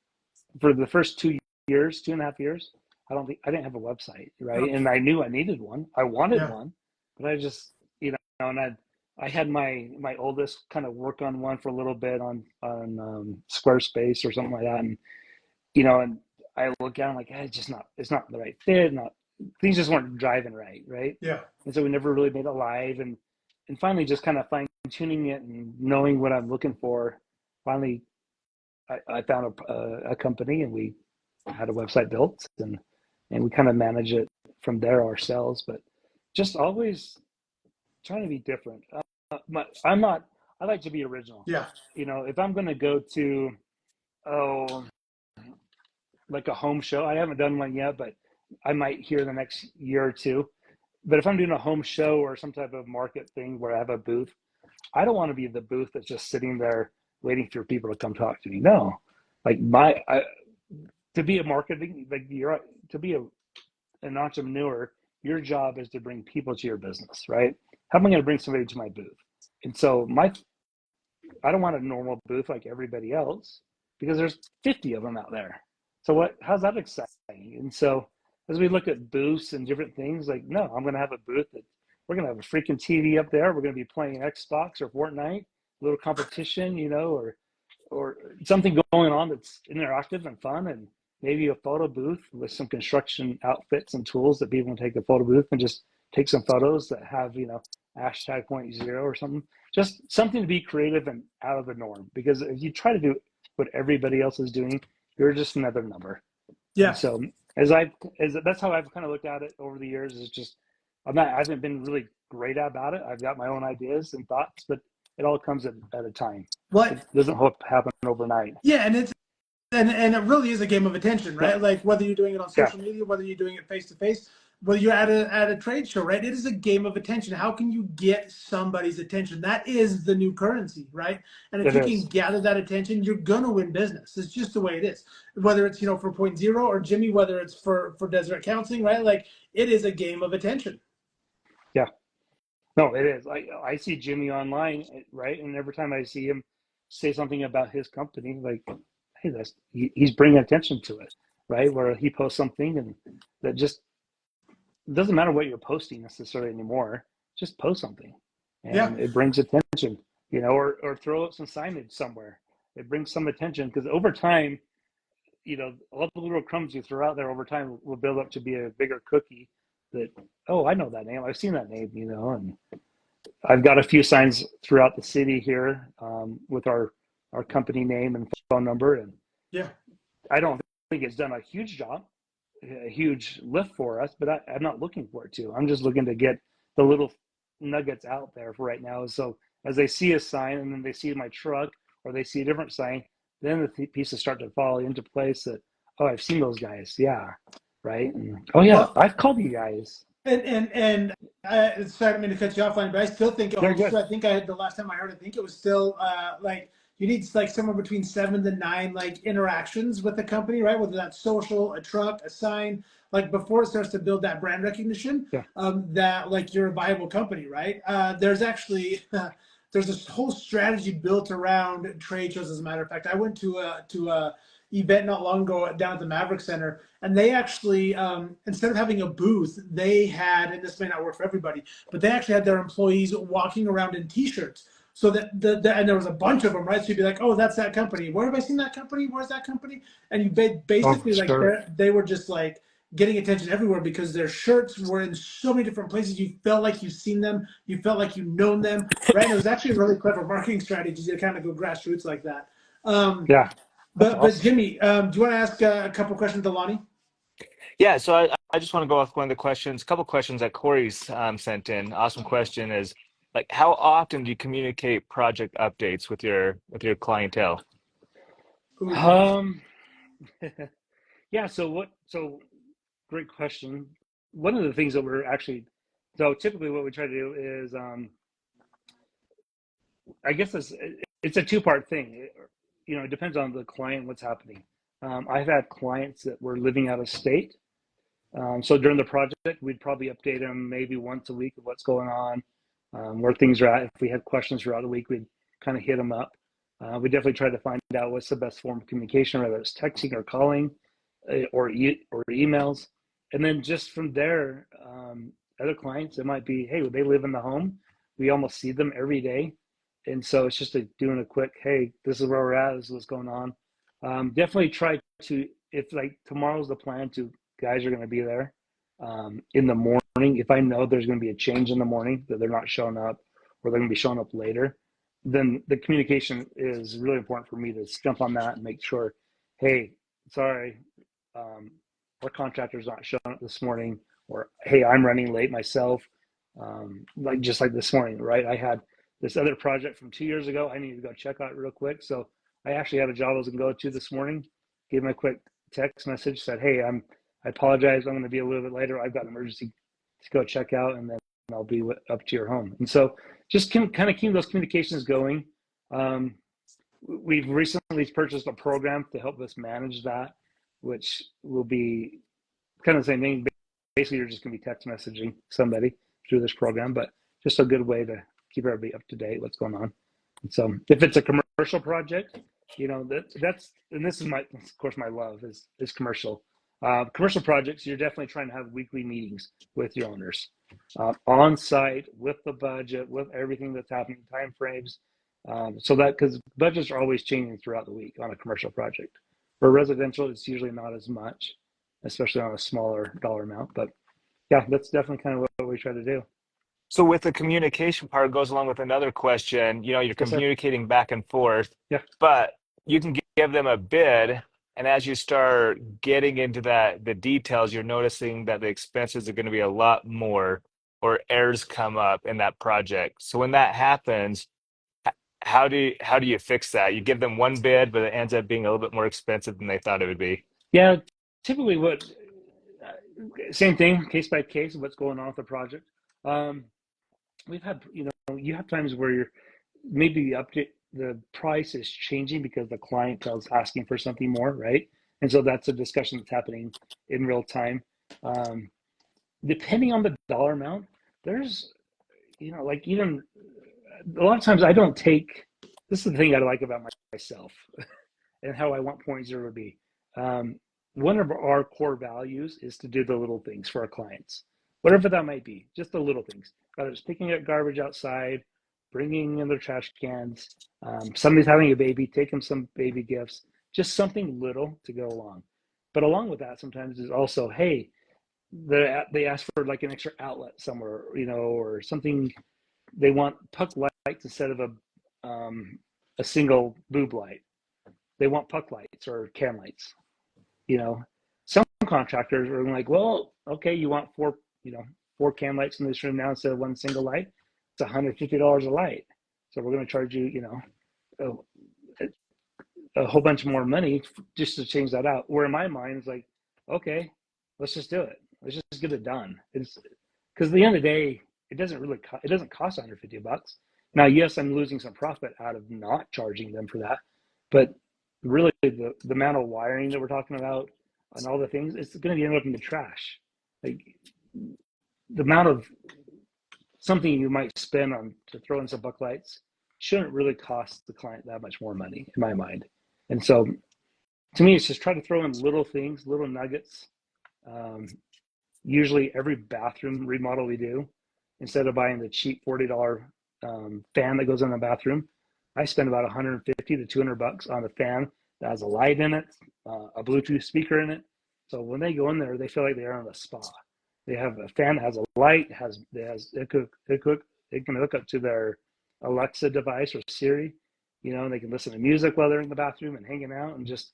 for the first 2 years, 2.5 years, I didn't have a website, right? And I knew I needed one. I wanted one, but I just, and I had my oldest kind of work on one for a little bit on Squarespace or something like that, and and I look at it, I'm like, it's not the right fit, things just weren't driving right? Yeah. And so we never really made it live, and finally just kind of fine tuning it and knowing what I'm looking for. Finally, I found a company, and we had a website built, and we kind of manage it from there ourselves. But just always trying to be different. I like to be original. Yeah. If I'm going to go to, like a home show, I haven't done one yet, but I might here the next year or two. But if I'm doing a home show or some type of market thing where I have a booth, I don't want to be the booth that's just sitting there waiting for people to come talk to me. No, like to be a marketing, like to be an entrepreneur, your job is to bring people to your business, right? How am I going to bring somebody to my booth? And so I don't want a normal booth like everybody else, because there's 50 of them out there. So how's that exciting? And so as we look at booths and different things, like, no, I'm going to have a booth that we're going to have a freaking TV up there. We're going to be playing Xbox or Fortnite, a little competition, or or something going on that's interactive and fun, and maybe a photo booth with some construction outfits and tools that people can take the photo booth and just take some photos that have, hashtag point zero or something. Just something to be creative and out of the norm. Because if you try to do what everybody else is doing, you're just another number. Yeah. And so that's how I've kind of looked at it over the years. Is just I haven't been really great about it. I've got my own ideas and thoughts, but it all comes at a time. What? It doesn't happen overnight. Yeah, and it really is a game of attention, right? Yeah. Like whether you're doing it on social media, whether you're doing it face to face, whether you're at a trade show, right? It is a game of attention. How can you get somebody's attention? That is the new currency, right? And if you can gather that attention, you're gonna win business. It's just the way it is. Whether it's for Point Zero or Jimmy, whether it's for Deseret Counseling, right? Like it is a game of attention. Yeah. No, it is. I see Jimmy online, right? And every time I see him say something about his company, like, hey, he's bringing attention to it, right? Where he posts something and that just doesn't matter what you're posting necessarily anymore. Just post something, and it brings attention, or throw up some signage somewhere. It brings some attention because over time, all the little crumbs you throw out there over time will build up to be a bigger cookie. That, oh, I know that name. I've seen that name, and I've got a few signs throughout the city here with our company name and phone number. And I don't think it's done a huge job, a huge lift for us, but I'm not looking for it to. I'm just looking to get the little nuggets out there for right now. So as they see a sign and then they see my truck or they see a different sign, then the pieces start to fall into place that, oh, I've seen those guys. Yeah. Right. And, oh yeah, well, I've called you guys. And sorry, I didn't mean to cut you off, but I still think it holds true. I think the last time I heard, I think it was still like you need like somewhere between 7 to 9 like interactions with the company, right? Whether that's social, a truck, a sign, like before it starts to build that brand recognition, that like you're a viable company, right? There's actually there's this whole strategy built around trade shows. As a matter of fact, I went to a event not long ago down at the Maverick Center, and they actually instead of having a booth, they had, and this may not work for everybody, but they actually had their employees walking around in t-shirts. So that and there was a bunch of them, right? So you'd be like, oh, that's that company. Where have I seen that company? Where's that company? And you basically they were just like getting attention everywhere because their shirts were in so many different places. You felt like you've seen them. You felt like you've known them, right? And it was actually a really clever marketing strategy to kind of go grassroots like that. But Jimmy, do you want to ask a couple questions to Lonnie? Yeah, so I just want to go off one of the questions, a couple questions that Corey's sent in. Awesome question is, like, how often do you communicate project updates with your clientele? Yeah, so great question. One of the things that we're actually, so typically what we try to do is, I guess it's a two-part thing. It depends on the client, what's happening. I've had clients that were living out of state. So during the project, we'd probably update them maybe once a week of what's going on, where things are at. If we had questions throughout the week, we'd kind of hit them up. We definitely try to find out what's the best form of communication, whether it's texting or calling or emails. And then just from there, other clients, it might be, hey, they live in the home. We almost see them every day. And so it's just doing a quick, hey, this is where we're at, this is what's going on. Definitely try to, if like tomorrow's the plan to, guys are going to be there in the morning. If I know there's going to be a change in the morning, that they're not showing up or they're going to be showing up later, then the communication is really important for me to jump on that and make sure, hey, sorry, our contractor's not showing up this morning, or hey, I'm running late myself. Like just like this morning, right? I had this other project from 2 years ago. I needed to go check out real quick. So I actually had a job I was going to go to this morning, gave him a quick text message, said, hey, I apologize. I'm going to be a little bit later. I've got an emergency to go check out, and then I'll be up to your home. And so just kind of keep those communications going. We've recently purchased a program to help us manage that, which will be kind of the same thing. Basically, you're just going to be text messaging somebody through this program, but just a good way to keep everybody up to date, what's going on. And so if it's a commercial project, that's, and this is of course, my love is commercial. Commercial projects, you're definitely trying to have weekly meetings with your owners on site with the budget, with everything that's happening, time frames, So that, because budgets are always changing throughout the week on a commercial project. For residential, it's usually not as much, especially on a smaller dollar amount. But yeah, that's definitely kind of what we try to do. So with the communication part goes along with another question. You're Yes, sir. communicating back and forth, Yeah. but you can give them a bid, and as you start getting into the details, you're noticing that the expenses are going to be a lot more, or errors come up in that project. So when that happens, how do you fix that? You give them one bid, but it ends up being a little bit more expensive than they thought it would be. Yeah. Typically, same thing, case by case, of what's going on with the project. Um, we've had, you have times where maybe the price is changing because the clientele's asking for something more, right? And so that's a discussion that's happening in real time. Um, Depending on the dollar amount, there's, like, even a lot of times I don't take. This is the thing I like about myself and how I want point zero to be. Um, One of our core values is to do the little things for our clients, whatever that might be, just the little things. Whether it's picking up garbage outside, bringing in their trash cans, somebody's having a baby, take them some baby gifts, just something little to go along. But along with that, sometimes is also, hey, they ask for like an extra outlet somewhere, or something. They want puck lights instead of a single boob light. They want puck lights or can lights. You know, some contractors are like, well, okay, you want four can lights in this room now instead of one single light. It's $150 a light, so we're going to charge you, a whole bunch more money just to change that out. Where in my mind it's like, okay, let's just do it. Let's just get it done. It's because at the end of the day, it doesn't cost $150. Now, yes, I'm losing some profit out of not charging them for that, but really the amount of wiring that we're talking about and all the things, it's going to end up in the trash. Like, the amount of something you might spend on to throw in some buck lights shouldn't really cost the client that much more money in my mind. And so to me, it's just try to throw in little things, little nuggets. Um, Usually every bathroom remodel we do, instead of buying the cheap $40 fan that goes in the bathroom, I spend about 150 to 200 bucks on a fan that has a light in it, a Bluetooth speaker in it. So when they go in there, they feel like they're in a spa. They have a fan that has a light, it can hook up to their Alexa device or Siri, and they can listen to music while they're in the bathroom and hanging out and just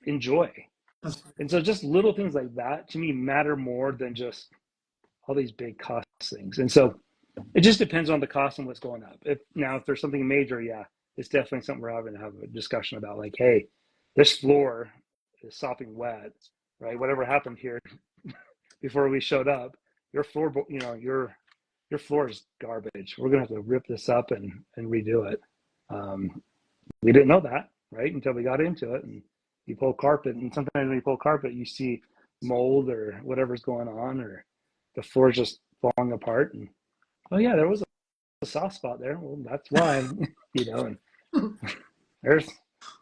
enjoy. And so just little things like that to me matter more than just all these big cost things. And so it just depends on the cost and what's going up. If there's something major, yeah, it's definitely something we're having to have a discussion about. Like, hey, this floor is sopping wet, right? Whatever happened here before we showed up, your floor, your floor is garbage. We're gonna have to rip this up and redo it. We didn't know that, right, until we got into it. And you pull carpet, and sometimes when you pull carpet, you see mold or whatever's going on, or the floor's just falling apart. And oh yeah, there was a soft spot there. Well, that's why, and there's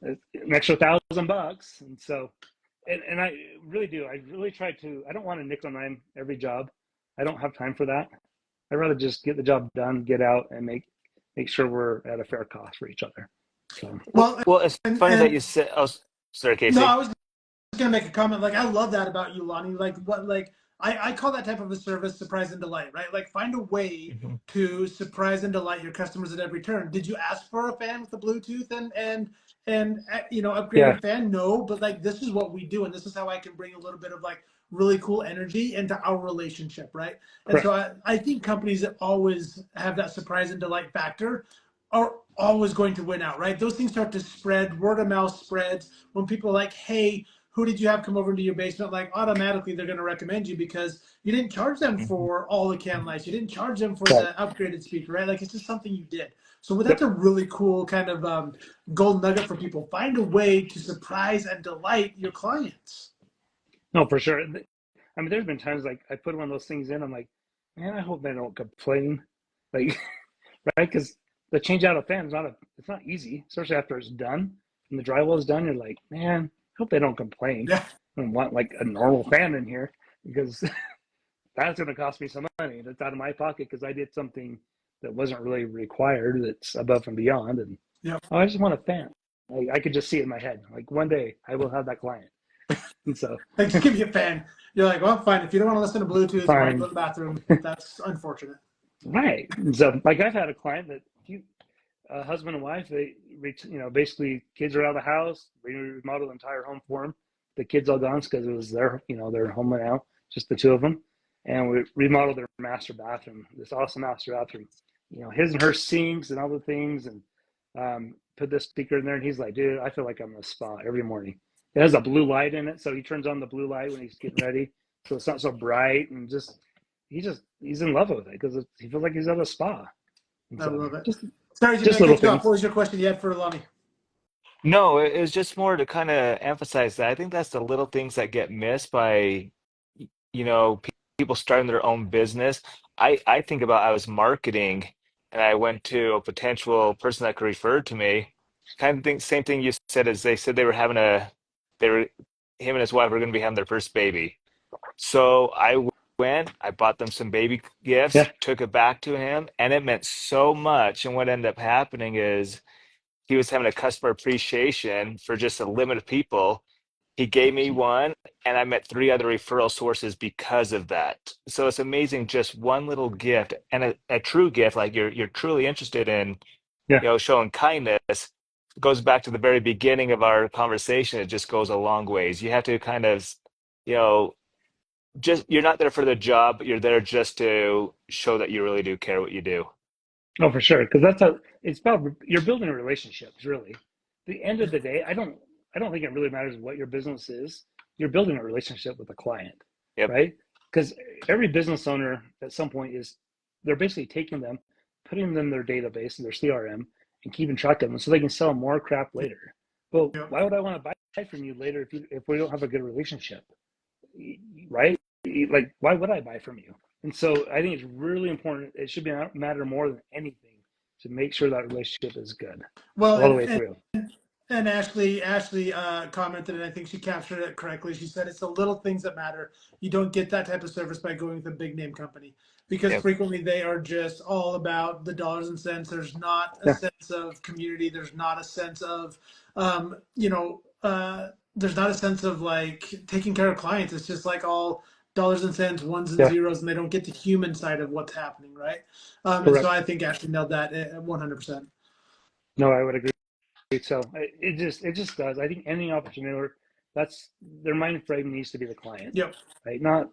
an extra $1,000. And so, and I really do. I really try to. I don't want to nickel and dime every job. I don't have time for that. I'd rather just get the job done, get out, and make sure we're at a fair cost for each other. So, Well, Well, it's funny that and you said. Oh, sorry, no, I Casey. was gonna make a comment. Like, I love that about you, Lonnie. I call that type of a service surprise and delight, right? Like, find a way Mhm. to surprise and delight your customers at every turn. Did you ask for a fan with the Bluetooth and yeah, upgraded fan? No, but like, this is what we do, and this is how I can bring a little bit of like really cool energy into our relationship, right? And so correct. I think companies that always have that surprise and delight factor are always going to win out, right? Those things start to spread, word of mouth spreads. When people are like, hey, who did you have come over into your basement? Like, automatically they're going to recommend you because you didn't charge them Mhm. for all the can lights. You didn't charge them for Right. the upgraded speaker, right? Like, it's just something you did. So well, that's Yep. a really cool kind of gold nugget for people. Find a way to surprise and delight your clients. No, for sure. I mean, there's been times like I put one of those things in. I'm like, man, I hope they don't complain, like, right? Because the change out of fan is it's not easy, especially after it's done and the drywall is done. You're like, man, I hope they don't complain Yeah. and want like a normal fan in here, because that's going to cost me some money. That's out of my pocket because I did something that wasn't really required. That's above and beyond. And Yep. Oh, I just want a fan. Like, I could just see it in my head. Like one day I will have that client. And so Like, just give me a fan. You're like, well, fine. If you don't want to listen to Bluetooth while you go fine. to the bathroom, that's unfortunate. Right. And so like I've had a client that husband and wife, basically kids are out of the house. We remodeled the entire home for them. The kids all gone because it was their home now, just the two of them. And we remodeled their master bathroom, this awesome master bathroom. His and her sinks and all the things, and put this speaker in there. And he's like, dude, I feel like I'm in a spa every morning. It has a blue light in it, so he turns on the blue light when he's getting ready, so it's not so bright. And he's in love with it because he feels like he's at a spa. And I so love it. just Sorry, Jimmy, just I little cut you off. things. What was your question you had for Lonnie? No, it was just more to kind of emphasize that. I think that's the little things that get missed by, people starting their own business. I think about I was marketing and I went to a potential person that could refer to me. Kind of think same thing you said as they said they were him and his wife were going to be having their first baby. So went, I bought them some baby gifts, Yeah, took it back to him, and it meant so much. And what ended up happening is he was having a customer appreciation for just a limit of people. He gave me one, and I met three other referral sources because of that. So it's amazing, just one little gift and a true gift, like you're truly interested in, yeah. showing kindness. Goes back to the very beginning of our conversation. It just goes a long ways. You have to kind of, you know, just you're not there for the job, but you're there just to show that you really do care what you do. Oh, for sure. Because it's about you're building relationships. Really, at the end of the day, I don't think it really matters what your business is. You're building a relationship with a client, Yep. right? Because every business owner at some point they're basically taking them, putting them in their database and their CRM, and keeping track of them so they can sell more crap later. Well, Yep. why would I want to buy from you later if we don't have a good relationship, right? Like, why would I buy from you? And so I think it's really important. It should be matter more than anything to make sure that relationship is good Well, all the way through. and Ashley commented, and I think she captured it correctly. She said it's the little things that matter. You don't get that type of service by going with a big name company because Yep. frequently they are just all about the dollars and cents. There's not a Yeah, sense of community. There's not a sense of, um, you know, there's not a sense of like taking care of clients. It's just like all dollars and cents, ones and yeah, zeros, and they don't get the human side of what's happening, right? And so correct. I think Ashley nailed that 100%. No, I would agree. So it just does. I think any entrepreneur, that's their mind frame needs to be the client, Yep. right? Not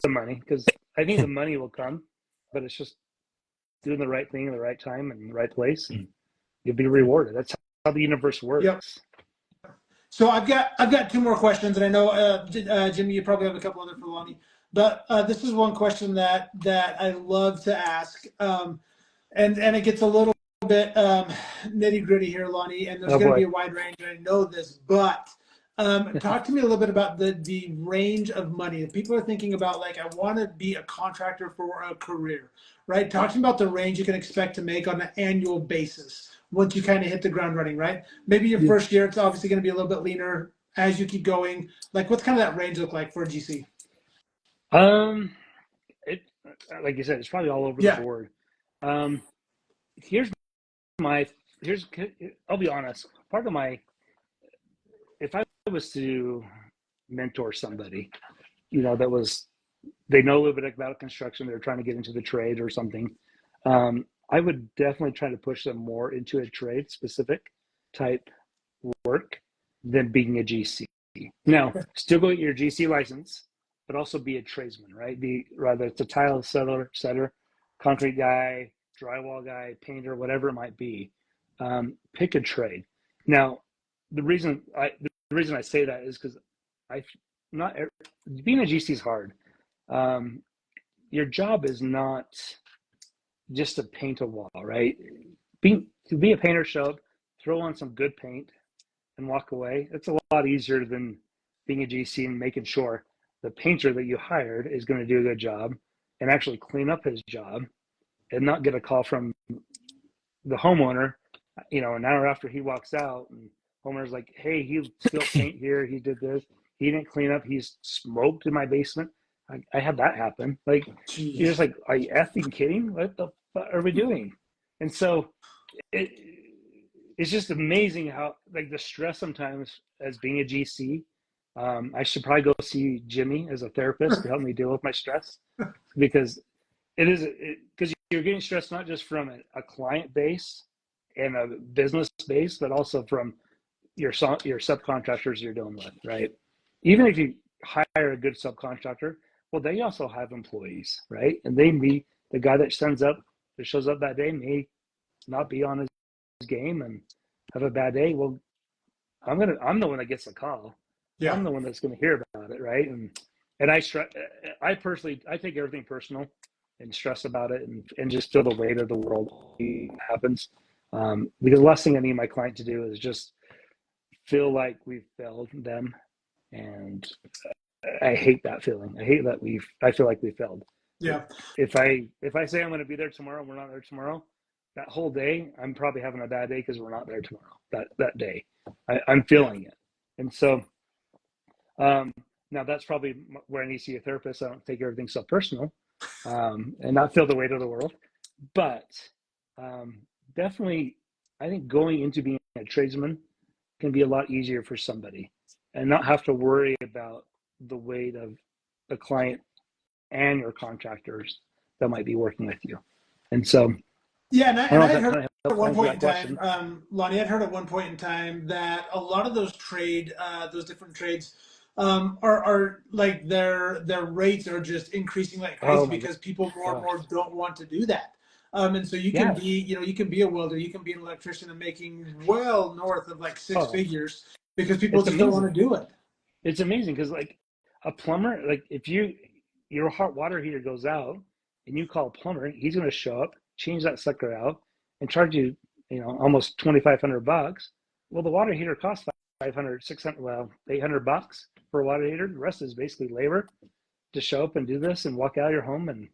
the money, because I think the money will come, but it's just doing the right thing in the right time and the right place, and you'll be rewarded. That's how the universe Yep. works. So I've got two more questions, and I know Jimmy, you probably have a couple other for Lonnie, but this is one question that I love to ask, and it gets a little bit nitty gritty here, Lonnie, and there's Oh going to be boy. a wide range, and I know this, but talk to me a little bit about the range of money. If people are thinking about like I want to be a contractor for a career, right? Talk to me about the range you can expect to make on an annual basis once you kind of hit the ground running, right? Maybe your Yeah. first year, it's obviously going to be a little bit leaner as you keep going. Like, what's kind of that range look like for a GC? Um, it like you said, it's probably all over the Yeah. board. Um, here's my here's I'll be honest. Part of my if I was to mentor somebody, that was they know a little bit about construction, they're trying to get into the trade or something. I would definitely try to push them more into a trade specific type work than being a GC. Now, still go get your GC license, but also be a tradesman, right? Be rather it's a tile setter, concrete guy, drywall guy, painter, whatever it might be. Pick a trade. Now, the reason I say that is because I not being a GC is hard. Um, your job is not just to paint a wall, right? To be a painter, show up, throw on some good paint, and walk away. It's a lot easier than being a GC and making sure the painter that you hired is going to do a good job and actually clean up his job and not get a call from the homeowner, an hour after he walks out, and homeowner's like, hey, he spilt paint here, he did this, he didn't clean up, he's smoked in my basement. I had that happen. Like, you're just Jeez. like, are you effing kidding? What the fuck are we doing? And so it, it's just amazing how like the stress sometimes as being a GC. I should probably go see Jimmy as a therapist to help me deal with my stress, because because you're getting stressed not just from a client base and a business base, but also from your subcontractors you're dealing with, right? Even if you hire a good subcontractor, well, they also have employees, right? And the guy that shows up that day may not be on his game and have a bad day. Well, I'm the one that gets the call. Yeah. I'm the one that's gonna hear about it, right? And I personally take everything personal and stress about it and just feel the weight of the world happens. Because the last thing I need my client to do is just feel like we've failed them, and I hate that feeling. I hate that I feel like we failed. Yeah. If I say I'm going to be there tomorrow and we're not there tomorrow, that whole day I'm probably having a bad day because we're not there tomorrow. That day, I'm feeling it, and so now that's probably where I need to see a therapist. I don't take everything so personal, and not feel the weight of the world. But definitely, I think going into being a tradesman can be a lot easier for somebody, and not have to worry about the weight of the client and your contractors that might be working with you. And so, yeah, and I had heard kind at of one answer point that in question. time, Lonnie, I'd heard at one point in time that a lot of those those different trades, are like their rates are just increasing like Oh crazy my because people more and gosh. more don't want to do that. And so Yeah. you can be a welder, you can be an electrician and making well north of like six Oh, figures because people it's just don't want to amazing. do it. It's amazing because like a plumber, like if your hot water heater goes out and you call a plumber, he's going to show up, change that sucker out, and charge you, almost $2,500. Well, the water heater costs 500, 600, well, $800 for a water heater. The rest is basically labor to show up and do this and walk out of your home. And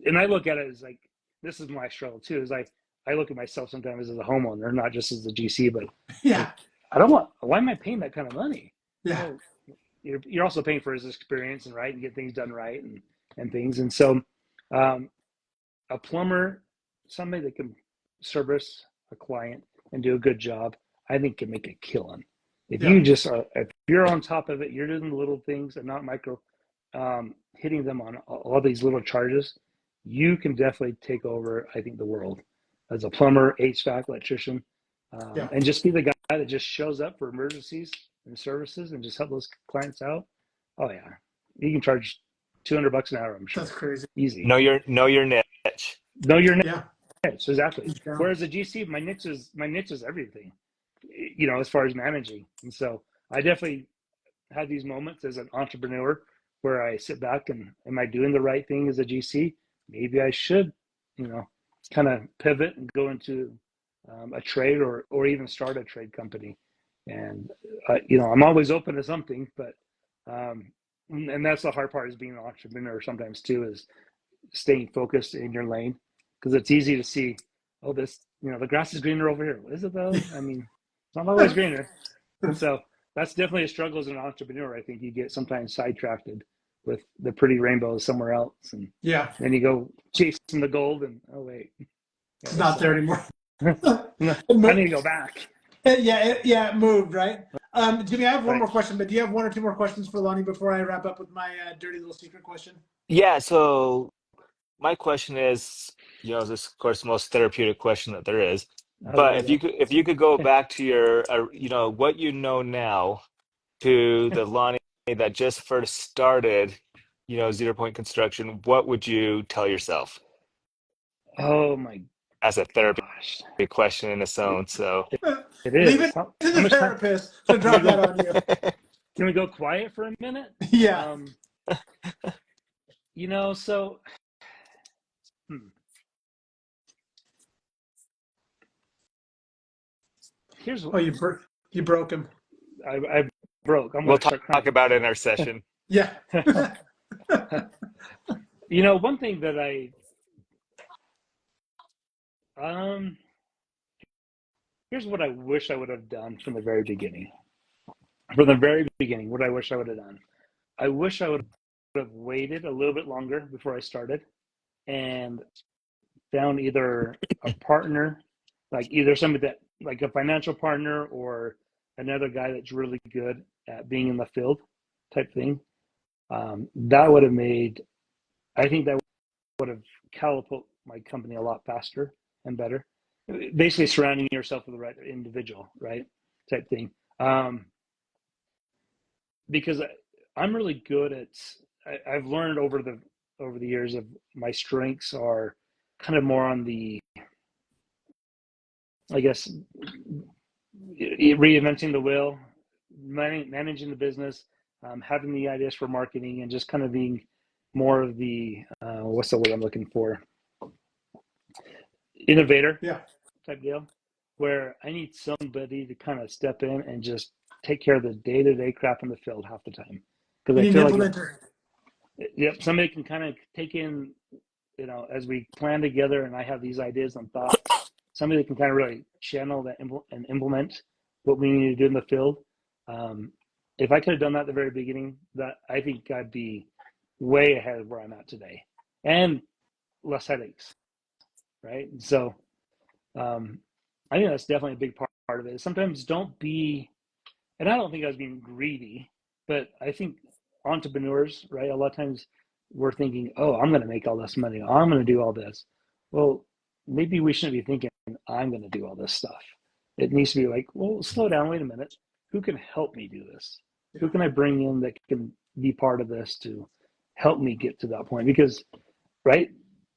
and I look at it as like, this is my struggle too. Is I look at myself sometimes as a homeowner, not just as a GC, but Yeah. like, why am I paying that kind of money? Yeah. Well, you're also paying for his experience and get things done right and things. And so, a plumber, somebody that can service a client and do a good job, I think can make a killing. If Yeah. if you're on top of it, you're doing the little things and not hitting them on all these little charges, you can definitely take over, I think, the world as a plumber, HVAC, electrician, Yeah. and just be the guy that just shows up for emergencies and services and just help those clients out. Oh yeah, you can charge $200 an hour, I'm That's sure, crazy. easy. Know your niche. Know your Yeah. niche, exactly. Yeah. Whereas a GC, my niche is everything, as far as managing. And so I definitely had these moments as an entrepreneur where I sit back and am I doing the right thing as a GC? Maybe I should, kind of pivot and go into a trade or even start a trade company. And I'm always open to something, but and that's the hard part is being an entrepreneur sometimes too, is staying focused in your lane, because it's easy to see, oh, this, the grass is greener over here. Is it though? I mean, it's not always greener. And so that's definitely a struggle as an entrepreneur. I think you get sometimes sidetracked with the pretty rainbows somewhere else, and Yeah. then you go chasing the gold, and oh wait, It's not there anymore. I need to go back. It moved, right? Jimmy, I have one Right. more question, but do you have one or two more questions for Lonnie before I wrap up with my dirty little secret question? Yeah, so my question is, this of course the most therapeutic question that there is. Oh, But there you if you could go back to your what you know now to the Lonnie that just first started, 0 Point Construction, what would you tell yourself? go. Oh my As a therapy gosh, question in its own. So it Leave is. it to How the much time? therapist to drop that on you. Can we go quiet for a minute? Yeah. So here's what You broke him. I broke. I'm we'll going to start talk crying. about it in our session. Yeah. One thing that here's what I wish I would have done from the very beginning. From the very beginning, what I wish I would have done. I wish I would have waited a little bit longer before I started and found either a partner like either somebody that like a financial partner or another guy that's really good at being in the field type thing. That would have made, I think that would have catapulted my company a lot faster and better. Basically surrounding yourself with the right individual, right? Type thing. Because I'm really good at, I've learned over the years of my strengths are kind of more on the, I guess, reinventing the wheel, managing the business, having the ideas for marketing, and just kind of being more of the what's the word I'm looking for? Innovator, Yeah. Type deal, where I need somebody to kind of step in and just take care of the day-to-day crap in the field half the time. Because I feel like, yep, somebody can kind of take in, as we plan together and I have these ideas and thoughts, somebody that can kind of really channel that and implement what we need to do in the field. If I could have done that at the very beginning, that I think I'd be way ahead of where I'm at today, and less headaches, right? So I think that's definitely a big part of it. Sometimes don't be, and I don't think I was being greedy, but I think entrepreneurs, right? A lot of times we're thinking, oh, I'm going to make all this money. I'm going to do all this. Well, maybe we shouldn't be thinking, I'm going to do all this stuff. It needs to be like, well, slow down. Wait a minute. Who can help me do this? Who can I bring in that can be part of this to help me get to that point? Because, right,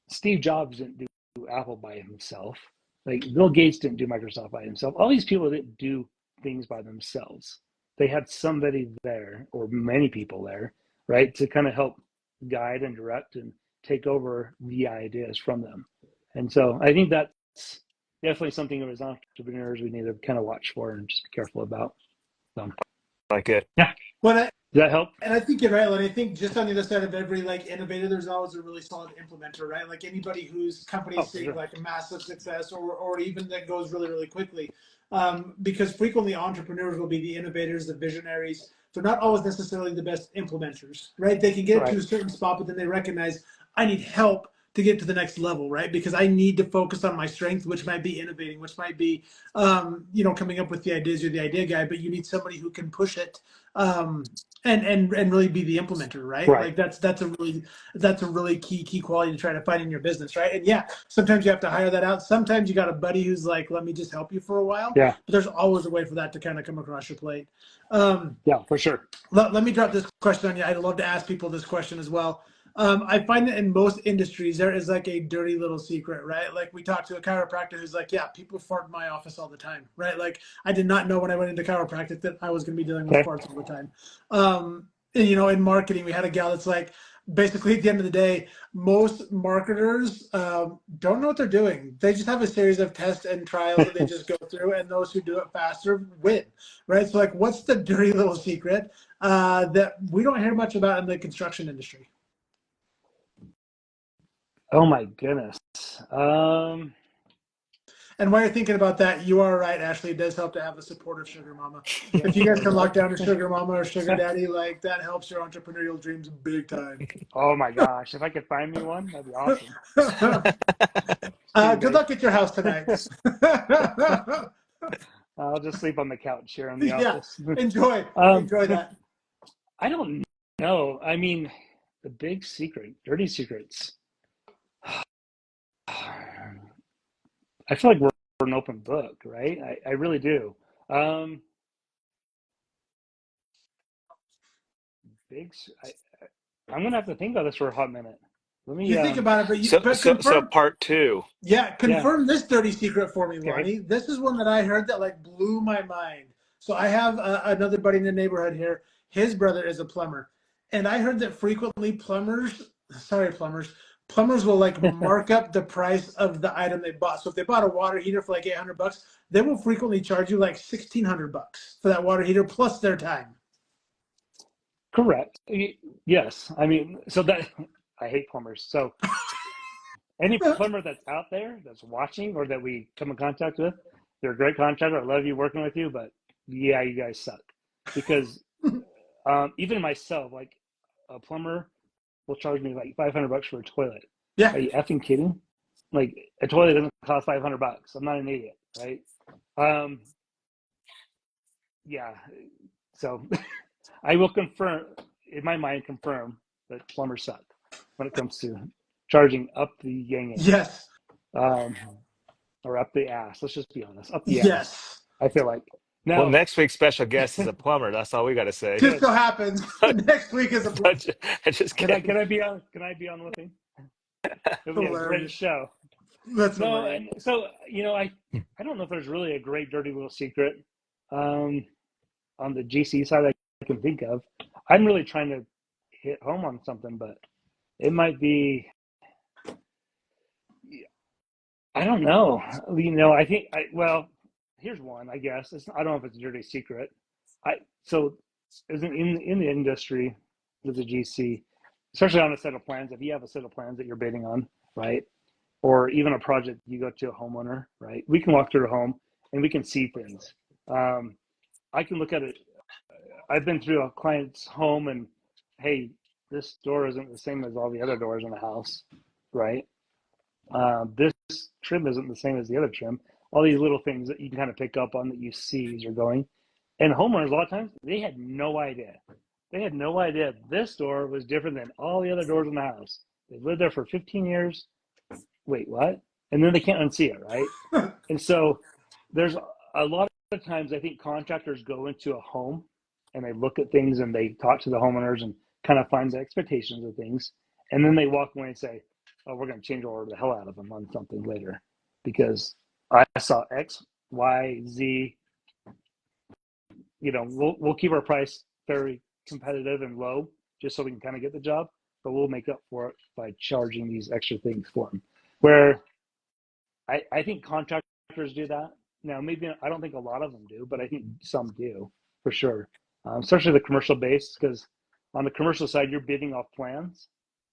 Steve Jobs didn't do Apple by himself. Like Bill Gates didn't do Microsoft by himself. All these people didn't do things by themselves. They had somebody there, or many people there, right, to kind of help guide and direct and take over the ideas from them. And so I think that's definitely something as entrepreneurs we need to kind of watch for and just be careful about. So, Like it. yeah. Well, Does that help? and I think you're right, Lenny. I think just on the other side of every like innovator, there's always a really solid implementer, right? Like anybody whose company is seeing like a massive success, or even that goes really, really quickly. Because frequently entrepreneurs will be the innovators, the visionaries. They're not always necessarily the best implementers, right? They can get it to a certain spot, but then they recognize I need help to get to the next level, right? Because I need to focus on my strength, which might be innovating, which might be, coming up with the ideas. You're the idea guy, but you need somebody who can push it. And really be the implementer, right? Like that's a really key quality to try to find in your business, right? And yeah, sometimes you have to hire that out. Sometimes you got a buddy who's like, let me just help you for a while. Yeah. But there's always a way for that to kind of come across your plate. Yeah, for sure. Let me drop this question on you. I'd love to ask people this question as well. I find that in most industries, there is like a dirty little secret, right? Like we talked to a chiropractor who's like, yeah, people fart in my office all the time, right? Like I did not know when I went into chiropractic that I was going to be dealing with farts all the time. And, in marketing, we had a gal that's like, basically at the end of the day, most marketers don't know what they're doing. They just have a series of tests and trials that they just go through, and those who do it faster win, right? So like, what's the dirty little secret that we don't hear much about in the construction industry? Oh my goodness. And while you're thinking about that, you are right, Ashley. It does help to have a supportive sugar mama. If you guys can lock down a sugar mama or sugar daddy, like that helps your entrepreneurial dreams big time. Oh my gosh. If I could find me one, that'd be awesome. Good luck at your house tonight. I'll just sleep on the couch here in the office. Enjoy that. I don't know. I mean, the big secret, dirty secrets. I feel like we're an open book, right? I really do. I'm gonna have to think about this for a hot minute. Let me. You think about it, but so part two. Yeah, confirm this dirty secret for me, Lonnie. Okay. This is one that I heard that like blew my mind. So I have another buddy in the neighborhood here. His brother is a plumber, and I heard that frequently plumbers will like mark up the price of the item they bought. So if they bought a water heater for like $800, they will frequently charge you like $1,600 for that water heater plus their time. Correct. Yes. I mean, so that I hate plumbers. So any plumber that's out there that's watching or that we come in contact with, they're a great contractor. I love you working with you, but yeah, you guys suck. Because even myself, like a plumber will charge me like $500 for a toilet. Yeah. Are you effing kidding? Like a toilet doesn't cost $500. I'm not an idiot. right? Yeah. So I will confirm, in my mind, confirm that plumbers suck when it comes to charging up the yang, Yes. or up the ass. Let's just be honest, up the ass. Yes. I feel like Well, now. next week's special guest is a plumber. That's all we got to say. Just Good. so happens next week is a I just Can I kidding. be on? Can I be on with him? It'll be a great hilarious. show. That's No, hilarious. and so I don't know if there's really a great dirty little secret um, on the GC side I can think of. I'm really trying to hit home on something, but it might be. I don't know. I think well, here's one. I guess I don't know if it's a dirty secret. So as in the industry as a GC, especially on a set of plans, if you have a set of plans that you're bidding on, right? Or even a project you go to a homeowner, right? We can walk through a home and we can see things. I can look at it. I've been through a client's home and, hey, this door isn't the same as all the other doors in the house, right? This trim isn't the same as the other trim. All these little things that you can kind of pick up on that you see as you're going. And homeowners, a lot of times, they had no idea. They had no idea this door was different than all the other doors in the house. They've lived there for 15 years. Wait, what? And then they can't unsee it, right? And so there's a lot of times I think contractors go into a home and they look at things and they talk to the homeowners and kind of find the expectations of things. And then they walk away and say, oh, we're going to change order the hell out of them on something later because I saw X, Y, Z. We'll keep our price very competitive and low just so we can kind of get the job, but we'll make up for it by charging these extra things for them. Where I think contractors do that. Now, maybe I don't think a lot of them do, but I think some do for sure, especially the commercial base, because on the commercial side, you're bidding off plans.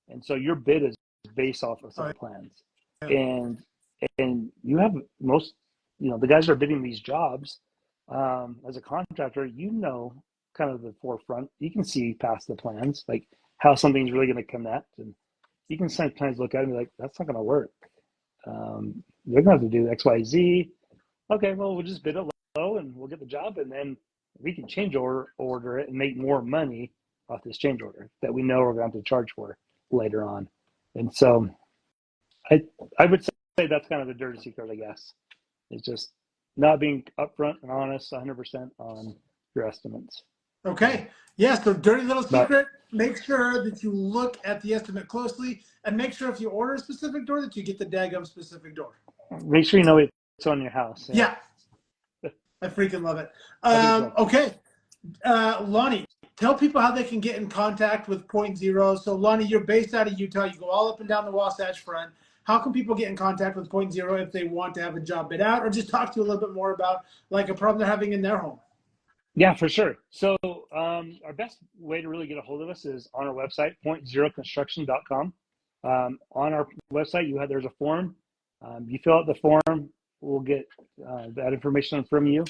And so your bid is based off of some plans. And you have the guys that are bidding these jobs, as a contractor, kind of the forefront. You can see past the plans, like how something's really going to connect. And you can sometimes look at it and be like, that's not going to work. They're going to have to do X, Y, Z. Okay, well, we'll just bid it low and we'll get the job. And then we can change order it and make more money off this change order that we know we're going to have to charge for later on. And so I would say that's kind of the dirty secret, I guess. It's just not being upfront and honest 100% on your estimates. Okay. Yeah, so dirty little secret, make sure that you look at the estimate closely and make sure if you order a specific door that you get the daggum specific door. Make sure you know it's on your house. Yeah. I freaking love it. So. Okay. Lonnie, tell people how they can get in contact with Point Zero. So, Lonnie, you're based out of Utah. You go all up and down the Wasatch Front. How can people get in contact with Point Zero if they want to have a job bid out or just talk to you a little bit more about like a problem they're having in their home? Yeah, for sure. So our best way to really get a hold of us is on our website, pointzeroconstruction.com. On our website, there's a form. You fill out the form, we'll get that information from you.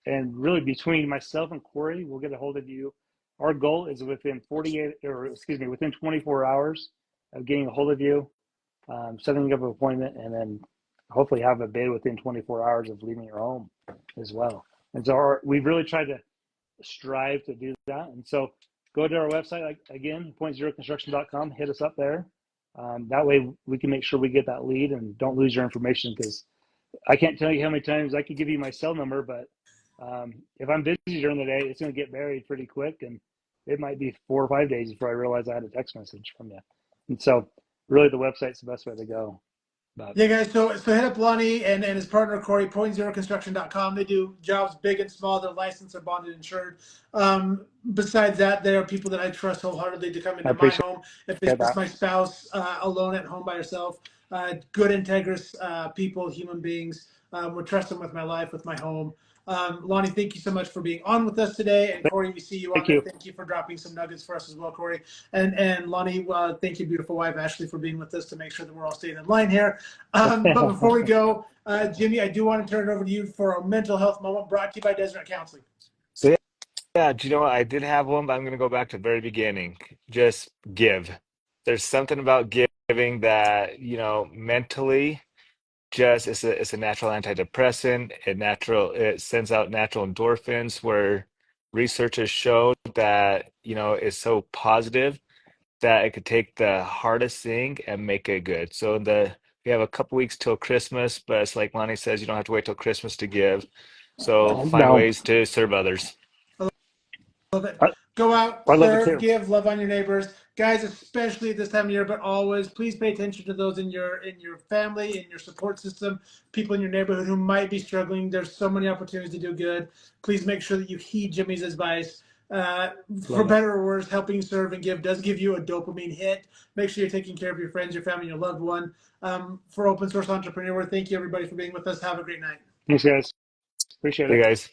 And really between myself and Corey, we'll get a hold of you. Our goal is within 24 hours of getting a hold of you, setting up an appointment, and then hopefully have a bid within 24 hours of leaving your home as well. And so we've really tried to strive to do that. And so go to our website, again, pointzeroconstruction.com, hit us up there. That way we can make sure we get that lead and don't lose your information, because I can't tell you how many times I could give you my cell number, but if I'm busy during the day, it's going to get buried pretty quick. And it might be 4 or 5 days before I realize I had a text message from you. And so really the website's the best way to go. Yeah, guys, so hit up Lonnie and his partner, Corey, pointzeroconstruction.com. They do jobs big and small. They're licensed, they're bonded, insured. Besides that, there are people that I trust wholeheartedly to come into my home. If it's just my spouse alone at home by herself, good, integrous people, human beings, would trust them with my life, with my home. Lonnie, thank you so much for being on with us today. And Corey, we see you on there. Thank you for dropping some nuggets for us as well, Corey. And Lonnie, thank you, beautiful wife, Ashley, for being with us to make sure that we're all staying in line here. But before we go, Jimmy, I do want to turn it over to you for a mental health moment brought to you by Deseret Counseling. So yeah, do you know what? I did have one, but I'm going to go back to the very beginning. Just give. There's something about giving that, mentally it's a natural antidepressant. It sends out natural endorphins where research has shown that, is so positive that it could take the hardest thing and make it good. So we have a couple weeks till Christmas, but it's like Lonnie says, you don't have to wait till Christmas to give. So find No, ways to serve others. Love it. I, Go out, I love it serve, too. give, love on your neighbors, guys. Especially this time of year, but always, please pay attention to those in your family, in your support system, people in your neighborhood who might be struggling. There's so many opportunities to do good. Please make sure that you heed Jimmy's advice. For Love it. better or worse, helping serve and give does give you a dopamine hit. Make sure you're taking care of your friends, your family, your loved one. For Open Source Entrepreneur, thank you everybody for being with us. Have a great night. Thanks, guys. Appreciate Hey it. guys.